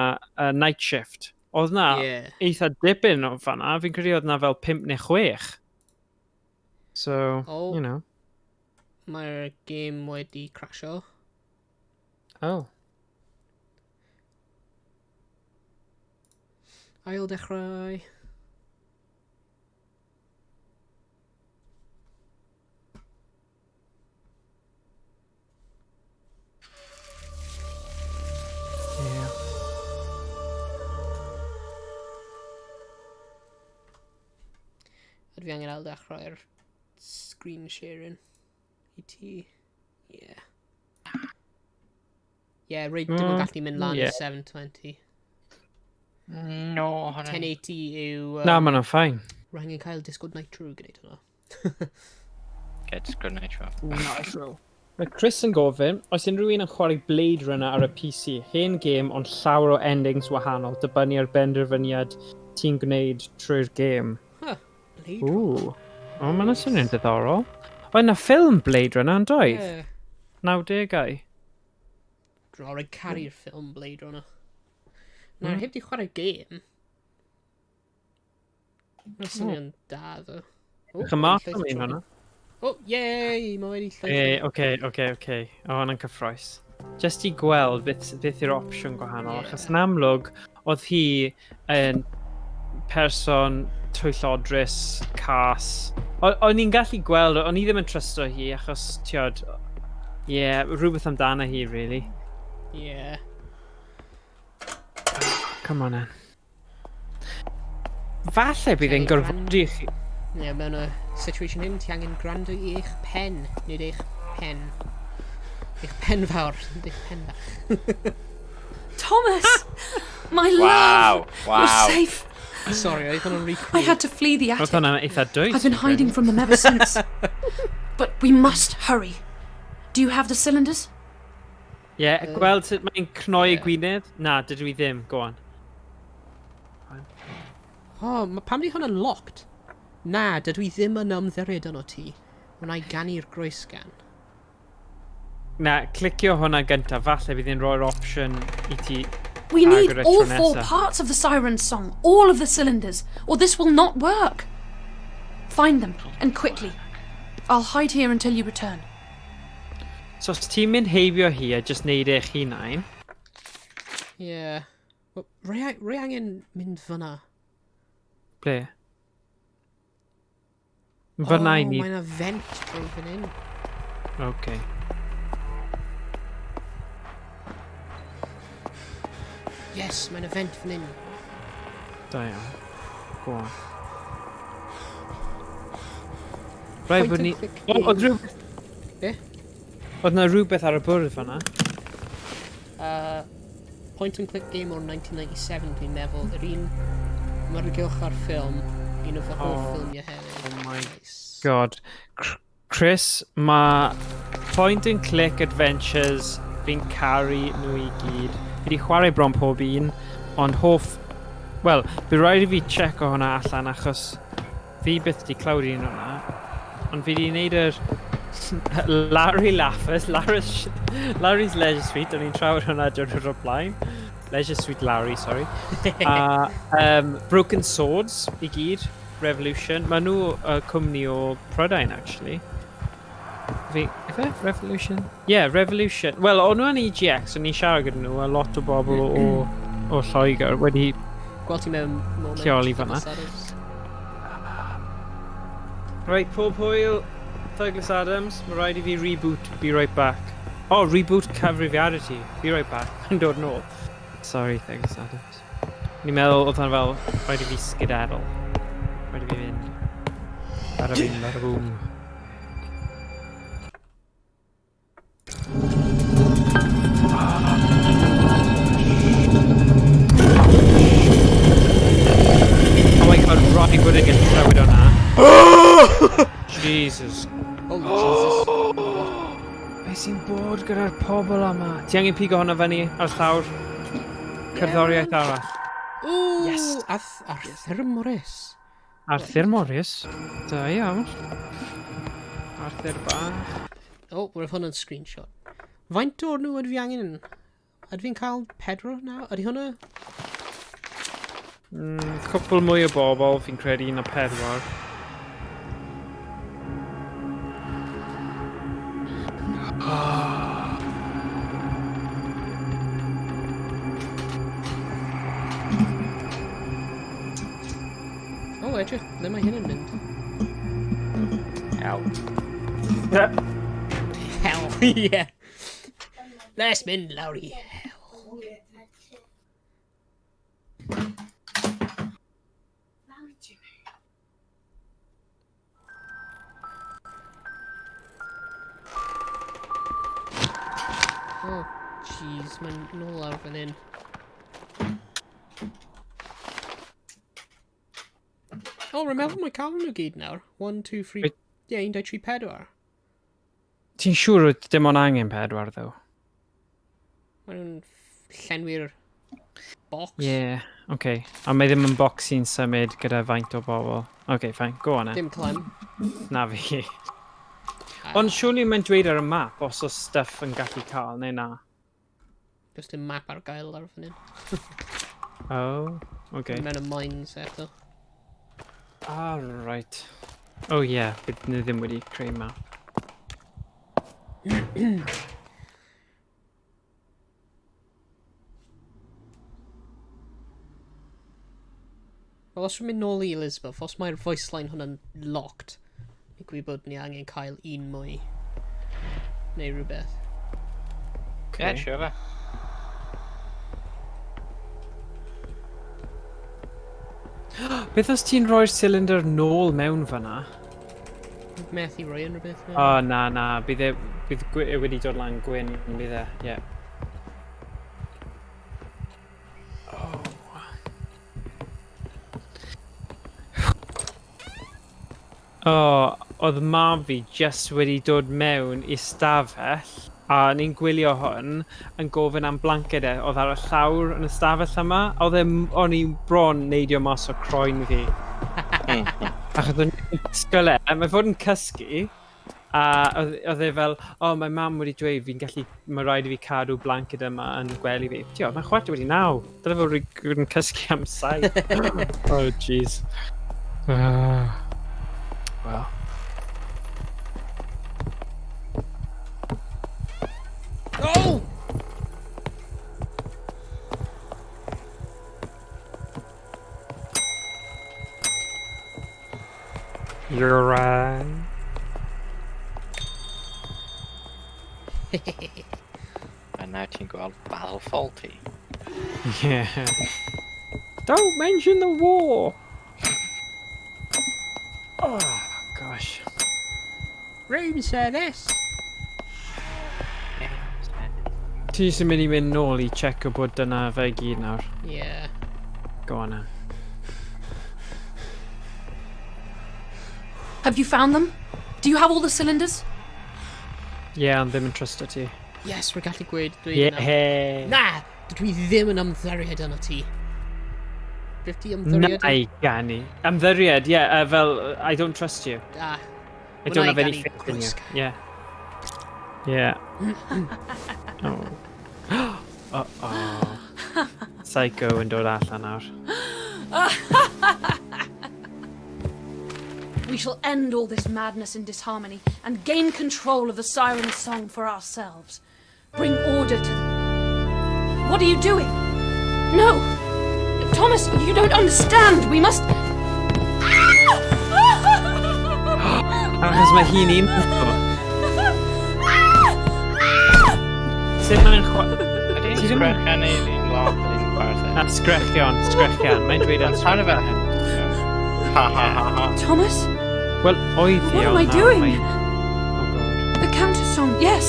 Night Shift. Oedd na Ie. eitha dipyn o fanna. Fi'n credu oedd na fel 5 neu 6. So, O. you know. Mae'r game wedi crasio. Oh. Ail dechrau. Yeah. Ydw i angen ail dechrau'r screen sharing i ti. Yeah. Yeah, reid dim yn gallu mynd lan i yeah. 720. No, hwnna. 1080 yw... Na, maen nhw'n ffain. Rhaid angen cael Discord Nitro gwneud hwnna. Get good night, Rob. Nitro. Mae Chris yn gofyn, oes unrhyw un yn chwarae Blade Runner ar y PC? Hen game, ond llawer o endings wahanol, dibynnu ar benderfyniad ti'n gwneud trwy'r game. Blade Ooh. O, mae'n swnio'n diddorol. Oedd yna ffilm Blade Runner yn doedd? Yeah. 90au. Rhaid caru'r ffilm Blade Runner. Na, heb di chwarae game. Mae'n swnio'n da, ddo. Chymath am un hwnna. O, yey! Mae wedi llaeth. Oce. O, hwnna'n cyffroes. Just i gweld beth yw'r opsiwn gwahanol, Ie. achos yn amlwg, oedd hi yn person twyllodrus, cas. O'n i'n gallu gweld, o'n i ddim yn trysto hi, achos, tiod, rhywbeth amdana hi, really. Yeah. Come on in. Falle bydd e'n gorfodi chi. Ie, mewn y situation hyn, ti angen gwrando i eich pen, nid eich pen. Eich pen fawr, nid eich pen fach. Thomas! My Wow, love! wow. You're safe. Sorry, oedd hwnna'n really I cool. had to flee the Oedd attic. hwnna'n eitha dwys. I've been hiding from them ever since. But we must hurry. Do you have the cylinders? Gweld sut mae'n cnoi y gwynedd? Na, dydw i ddim. Go on. O, pam di hwnna'n locked? Na, dydw i ddim yn ymddiried yno ti. Wna i ganu'r groesgan. Na, clicio hwnna gyntaf. Falle bydd hi'n rhoi'r opsiwn i ti. We need Agor y all tro 4 nesa. parts of the siren's song, all of the cylinders, or this will not work. Find them, and quickly. I'll hide here until you return. So os ti'n mynd heibio hi a just neud eich hunain. Ie. Wel, Rai angen mynd fyna. Ble? Fyna i ni. O, mae'n vent drwy fan hyn. Okay. Yes, mae'n vent fan hyn. Da iawn. Go on. Rai Point bod and ni... click O, oedd game. rhywbeth... Be? Oedd na rhywbeth ar y bwrdd fanna. Point and click game o'r 1997, dwi'n meddwl. Yr un mae'r gylch ar ffilm. Un o fy hoff ffilmiau hefyd. Oh my Nice. God. Chris, mae point and click adventures fi'n caru nhw i gyd. Fi wedi chwarae bron pob un, ond hoff... Wel, bydd rhaid i fi checo hwnna allan achos fi byth wedi clywed un hwnna. Ond fi wedi gwneud yr Larry Laffers, Larry's Leisure Suite, o'n i'n trafod hwnna diwrnod o'r blaen. Leisure Suite Larry, sorry. Broken Swords i gyd, Revolution. Maen nhw cwmni o Prydain, actually. Ife? Revolution? Yeah, Revolution. Wel, o'n nhw yn EGX, o'n i'n siarad gyda nhw, a lot o bobl o Lloegr wedi Gweld ti mewn moment. lleoli fan'na. Right, pob hwyl, Douglas Adams, mae rhaid i fi reboot, be right back. Oh, reboot cyfrifiadau ti, be right back, yn dod nôl. Sorry, Douglas Adams. Ni'n meddwl oedd hwnna fel, rhaid i fi skedaddle. Rhaid i fi fynd. Bada bing, bada boom. Oh my god, rhaid bod yn gallu clywed hwnna. Jesus. Oh, Jesus. Be sy'n bod gyda'r pobl yma? Ti angen pigo hwnna fyny ar llawr? cerddoriaeth arall. Ooh, Yes. Arthur Morris. Arthur Morris. Da iawn. Arthur bach. Oh, we're hwn yn screenshot. Faint o'r nhw ydw fi angen? Ydw fi'n cael 4 nawr? Ydy hwnna? Cwpl mwy o bobl fi'n credu na 4. O, edrych, ble mae hyn yn mynd? Iawn. Hell, yeah. Let's mynd lawr i hell. Oh, jeez, mae'n nôl lawr fan hyn. O, remember mae cael nhw gyd nawr. 1, 2, 3... Wait. Ie, 1, 2, 3, 4. Ti'n siŵr wyt dim ond angen 4 ddo? Mae nhw'n llenwi'r box. Yeah, okay. A mae ddim yn bocs sy'n symud gyda faint o bobl. Okay, fine, go on Dim clem. Na fi. Ond siŵr ni'n mynd dweud ar y map os oes stuff yn gallu cael, neu na? Just a map ar gael ar fan hyn. Oh, okay. Mewn y mines eto. Ah, right. Oh yeah, bydd ni ddim wedi creu map. Wel, os dwi'n mynd nôl i Elizabeth, os mae'r voice line hwnna'n locked, ni'n gwybod bod ni angen cael un mwy. Neu rhywbeth. Ie, siwr e. Beth os ti'n rhoi'r cylinder nôl mewn fanna? Methu roi yn rhywbeth. O, na, bydd e wedi dod lan gwyn, bydd e, ie. O, oedd mam fi just wedi dod mewn i stafell a ni'n gwylio hwn yn gofyn am blanced e. Oedd ar y llawr yn y stafell yma. O'n i bron neidio mas o croen fi. Achos o'n i'n ysgol e, mae fod yn cysgu. A oedd e fel, mae mam wedi dweud fi'n gallu, mae rhaid i fi cadw blanced yma yn gwely fi. Tio, mae chwarter wedi 9. Dyle fod yn cysgu am 7. Oh, jeez. Well. Oh! You're right. A nawr ti'n gweld bal faulty. Yeah. Don't mention the war. Oh, gosh. Room service! Ti sy'n mynd i mynd nôl i checio bod dyna fe gyd nawr. Yeah. Go on now. Have you found them? Do you have all the cylinders? Yeah, ond ddim yn trustio ti. Yes, we're gallu gweud dweud Yeah. Na! Dwi ddim yn ymddiried yna ti. 50 ymddiried? Na i gani. Ymddiried, yeah, fel, I don't trust you. Ah. I don't have any faith in you. Yeah. Yeah. Oh. Uh-oh. Psycho yn dod allan nawr. We shall end all this madness and disharmony and gain control of the siren song for ourselves. Bring order to them. What are you doing? No! Thomas, you don't understand. We must... Achos mae hi'n un. Sut mae'n Ydy'n sgrechian neu ddyn loch yn un gwarth? Sgrechion. Mae'n dweud yn Pan y fel hyn? Ha ha ha ha. Thomas? Wel, oedd hi, What am I ond doing? Oh god. The counter song, yes.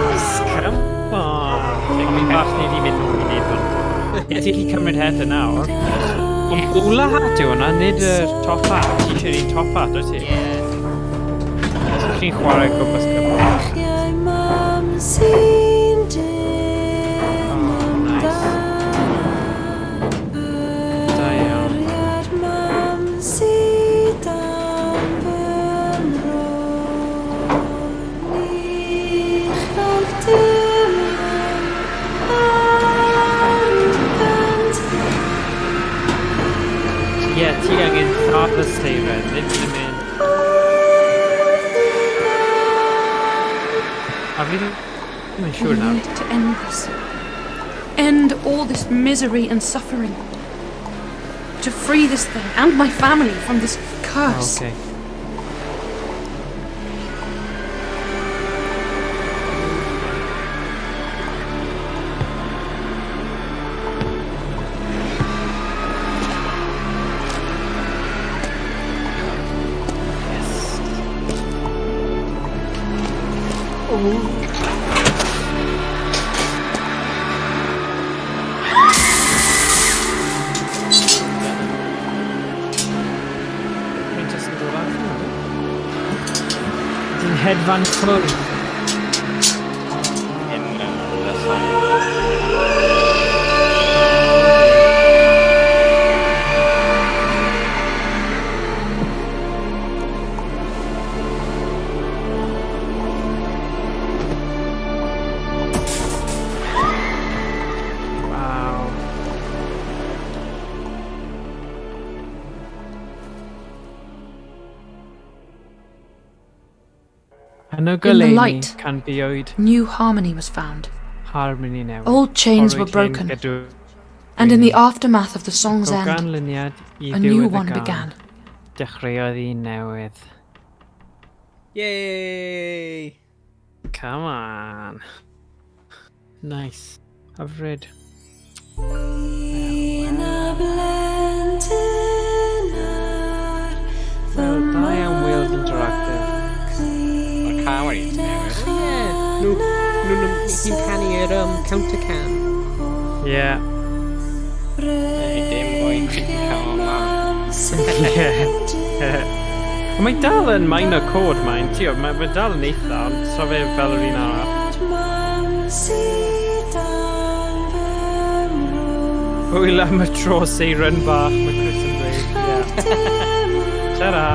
Yes, come on. Fi'n bach ni di mynd nôl i neud hwn. Ti gallu cymryd het y nawr. Ond bwla hat yw hwnna, nid y top hat. Ti eisiau ni'n top hat, wyt ti? Yeah. chi'n chwarae gwmpas gyda. Da iawn. Ie, ti angen lladd y steiren, ddim yn mynd. A fi ddim yn siŵr nawr. need to end this. End all this misery and suffering. To free this thing and my family from this curse. Okay. Mae'n just yn dod allan. Dwi'n hedfan ffwrdd. In the song. Wow. Yn y goleuni light. can bywyd New harmony was found. harmony newydd. Old chains were Horwyd hen broken. gadw- And in the aftermath of the song's O end, ganlyniad I a new ddiwedd y one gân, began. dechreuodd un newydd. Yay! Come on. Nice. Hyfryd. Wel, da iawn Wales Interactive. Mae'r can wedi newid. Nhw'n canu'r counter-can. Ie. Neu dim mwy creepy can o'n man. Ond mae dal yn minor chord mae'n, tio, mae dal yn eitha, ond so fe fel yr un arall. Hwyl am y tro seiren bach, mae Chris yn dweud. Ie. Ta-ra.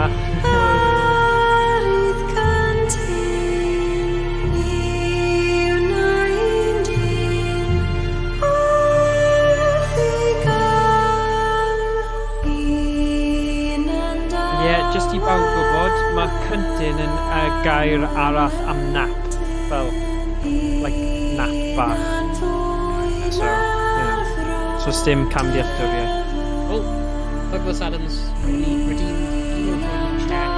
Just I bawb gwybod, mae cyntyn yn gair arall am nap, fel, like, nap bach. So, so stim camdealltwriaeth. Oh, Douglas Adams redeemed email from the chat.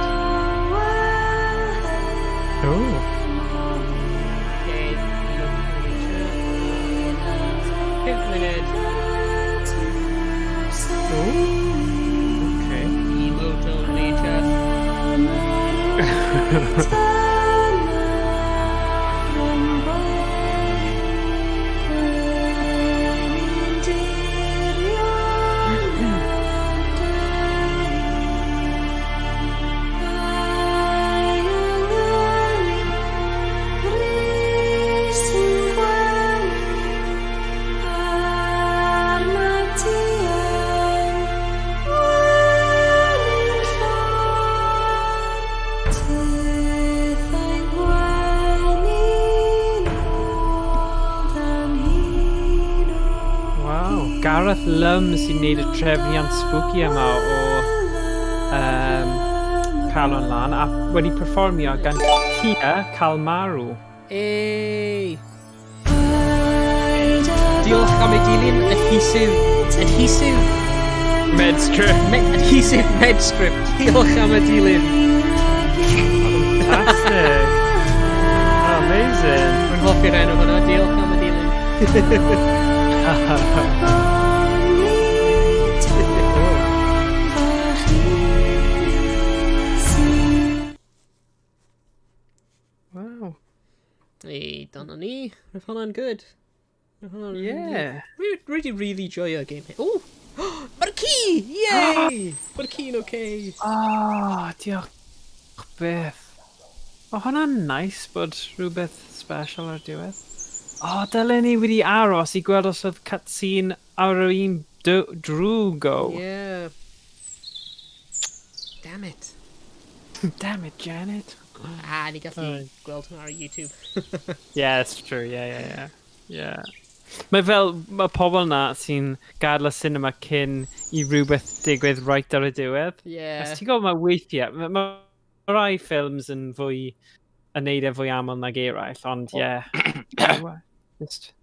Oh. Okay, email from the chat. 5 minutes. Oh. Okay. Email to later. Gareth Lum sy'n neud y trefniant spooky yma o Calon Lan a wedi perfformio gan Tia Calmarw. Hey! Diolch am ei dilyn adhesive Medstrip. adhesive medstrip. Diolch am ei dilyn. Fantastic. Oh, amazing. Rwy'n hoffi'r enw hwnna, diolch am ei dilyn. Wow. Hey, dyna ni. Roedd hwnna'n good. Yeah. Really joio game hyn. Oh! Mae'r ci! Yay! Mae'r ci'n okay. Oh, diolch beth. O, hwnna'n nice bod rhywbeth special ar diwedd. O, dylen ni wedi aros i gweld os oedd cutscene ar yr un drw go. Yeah. Damn it. Damn it, Janet. Ni gallu gweld hwnna ar YouTube. Yeah, it's true. Yeah. Mae fel, mae pobl na sy'n gadael y cinema cyn i rhywbeth digwydd right ar y diwedd. Yeah. Os ti'n gwybod mae weithiau, mae rai ffilms yn fwy, yn neud e fwy aml nag eraill, ond yeah. Just...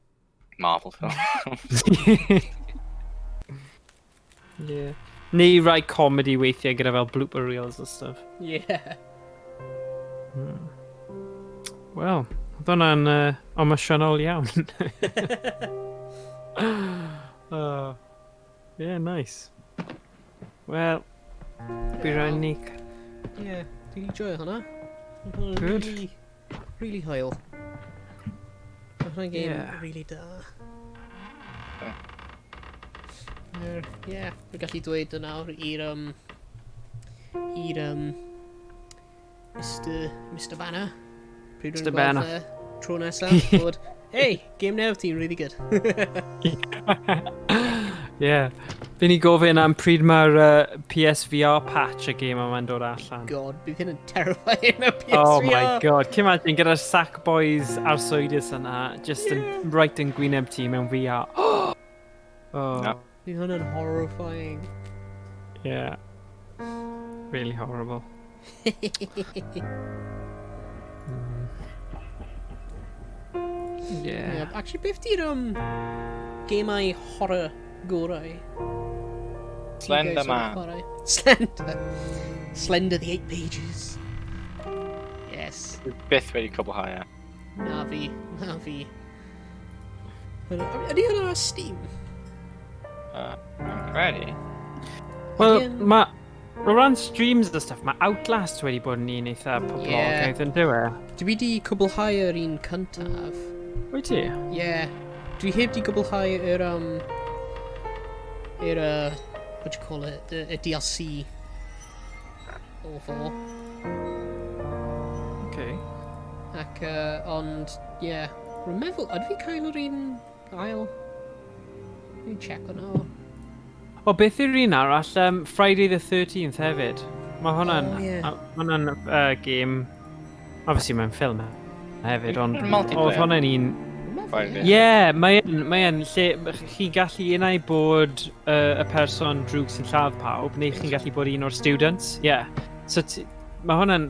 Marvel film. yeah. Neu rai comedy weithiau gyda fel blooper reels and stuff. Yeah. Wel, oedd hwnna'n emosiynol iawn. Yeah, nice. Wel, bydd rhaid ni... Yeah, dwi'n enjoy hwnna. Good. Really, really hwyl. Hwnna'n game really da. Yeah, dwi'n gallu dweud yn nawr i'r Mr Banner. Mr Banner. Tro nesaf, bod, hey, game now ti'n really good. Yeah. Fi'n ni gofyn am pryd mae'r PSVR patch y game yma'n dod allan. God, bydd hyn yn terrifying mewn PSVR. Oh my god, cym imagine gyda'r sack boys a'r swydus yna, just yn right yn gwyneb ti mewn VR. Oh. No. Bydd hwn yn horrifying. Yeah. Really horrible. Yeah. Actually, beth di'r gemau horror gorau? Slender Man. Slender the 8 pages. Yes. Byth wedi cwblhau e. Na fi. Ydy hwnna ar Steam? Yn credu. Wel, mae... O ran streams a stuff, mae Outlast wedi bod yn un eitha poblogaidd yn dywe. Dwi wedi cwblhau yr un cyntaf. Wyt ti? Yeah. Dwi heb di cwblhau yr what do you call it? Y DLC. O fo. Okay. Ac, ond, yeah. Rwy'n meddwl, ydw fi cael yr un ail? Dwi'n check hwnna. O, beth yw'r un arall? Friday the 13th hefyd. Mae hwnna'n... Oh, yeah. Hwnna'n game... Obviously mae'n ffilm hefyd, ond... Multiplayer. Oedd hwnna'n un... Friday. Yeah, mae'n lle... Chi'n gallu unau bod y person drwg sy'n lladd pawb, neu chi'n gallu bod un o'r students. Yeah. So mae hwnna'n...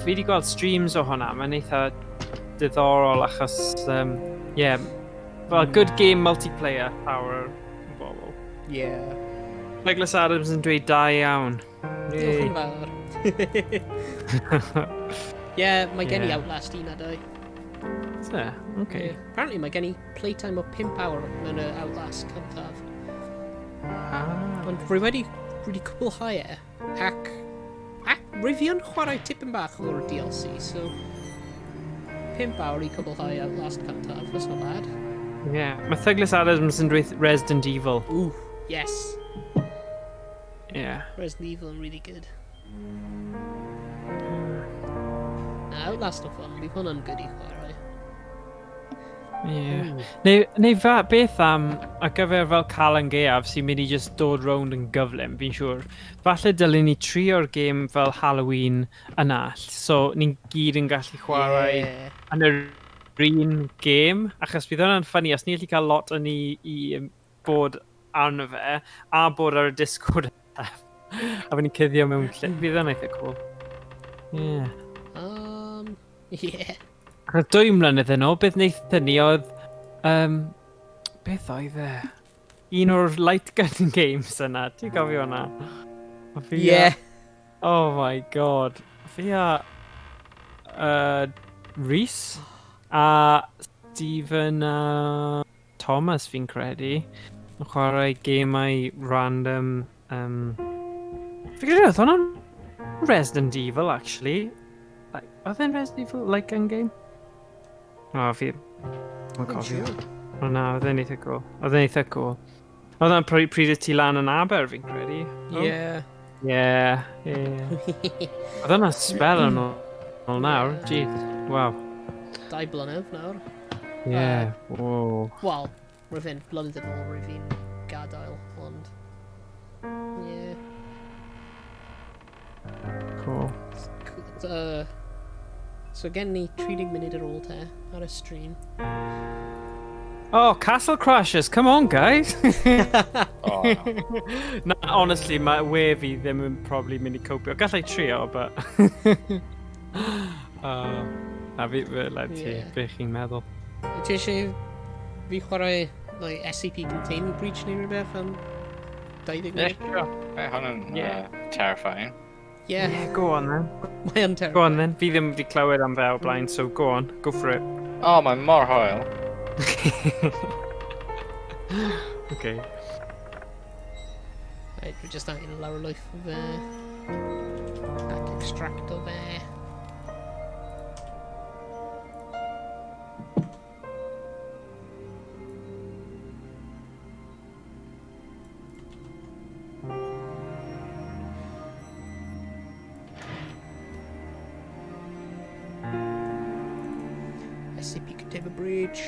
Fi wedi gweld streams o hwnna, mae'n eitha diddorol achos... yeah. Well, good game multiplayer power. Yeah. Douglas Adams yn dweud da iawn. Diolch yn fawr. Yeah, mae gen i Outlast un a dau. Yeah, okay. Apparently mae gen i playtime o 5 awr mewn y Outlast cyntaf. Ond rwy wedi cwblhau e, ac rwy fi yn chwarae tipyn bach o'r DLC, so 5 awr i cwblhau Outlast cyntaf, that's not bad. Yeah, mae Douglas Adams yn dweud Resident Evil. Ooh, yes. Yeah. Resident Evil yn really good. Outlast o ffôn, bydd hwnna'n good i chwarae. Yeah. Neu beth am ar gyfer fel Calan Gaeaf sy'n mynd i just dod rownd yn gyflym, fi'n siŵr. Falle dylwn ni trio'r game fel Halloween yn all, so ni'n gyd yn gallu chwarae yn yr un game, achos bydd hwnna'n ffynnu, os ni'n gallu cael lot o ni i bod arno fe, a bod ar y Discord a fydd ni'n cyddio mewn lle, bydd hwnna'n eitha cool. Yeah. Yeah. Ac 2 mlynedd yn ôl, beth wnaethon ni oedd... beth oedd e? Un o'r light gun games yna, ti'n gofio hwnna? Yeah. Oh my god. Fi a... Rhys a Stephen Thomas fi'n credu yn chwarae gemau random... Fi credu oedd hwnna'n Resident Evil, actually. Oedd e'n Resident Evil light gun game? O, fi... Mae'n cofio. O na, oedd e'n eitha cool. Oedd e'n eitha cool. Oedd e'n pryd y ti lan yn Aber, fi'n credu. Yeah. Yeah. Oedd e'n spel yn Wel nawr, Ie. jeez, waw. 2 blynedd nawr. Ie, wow. Wel, roedd fe'n blynedd yn ôl roedd fi'n gadael, ond... Ie. Cool. So gen ni 30 munud ar ôl te ar y stream. Oh, Castle Crashers, come on, guys! Oh, Na, honestly, mae we fi ddim yn probably mynd i copio. Gallai trio, but... a fi, like ti, Ie. be chi'n meddwl? Ti eisiau fi chwarae like, SCP Containment Breach neu rhywbeth am 20 yeah, munud? sure. Hwnnw'n Yeah. terrifying. Yeah, Yeah, go on then. mae o'n Go terrible. on then. Fi ddim wedi clywed am fe o blaen, so go on. Go for it. Oh, mae'n mor hwyl. Okay. Right, dwi just angen lawr y lwyth o fe. Ac extract o fe. SCP Containment Breach.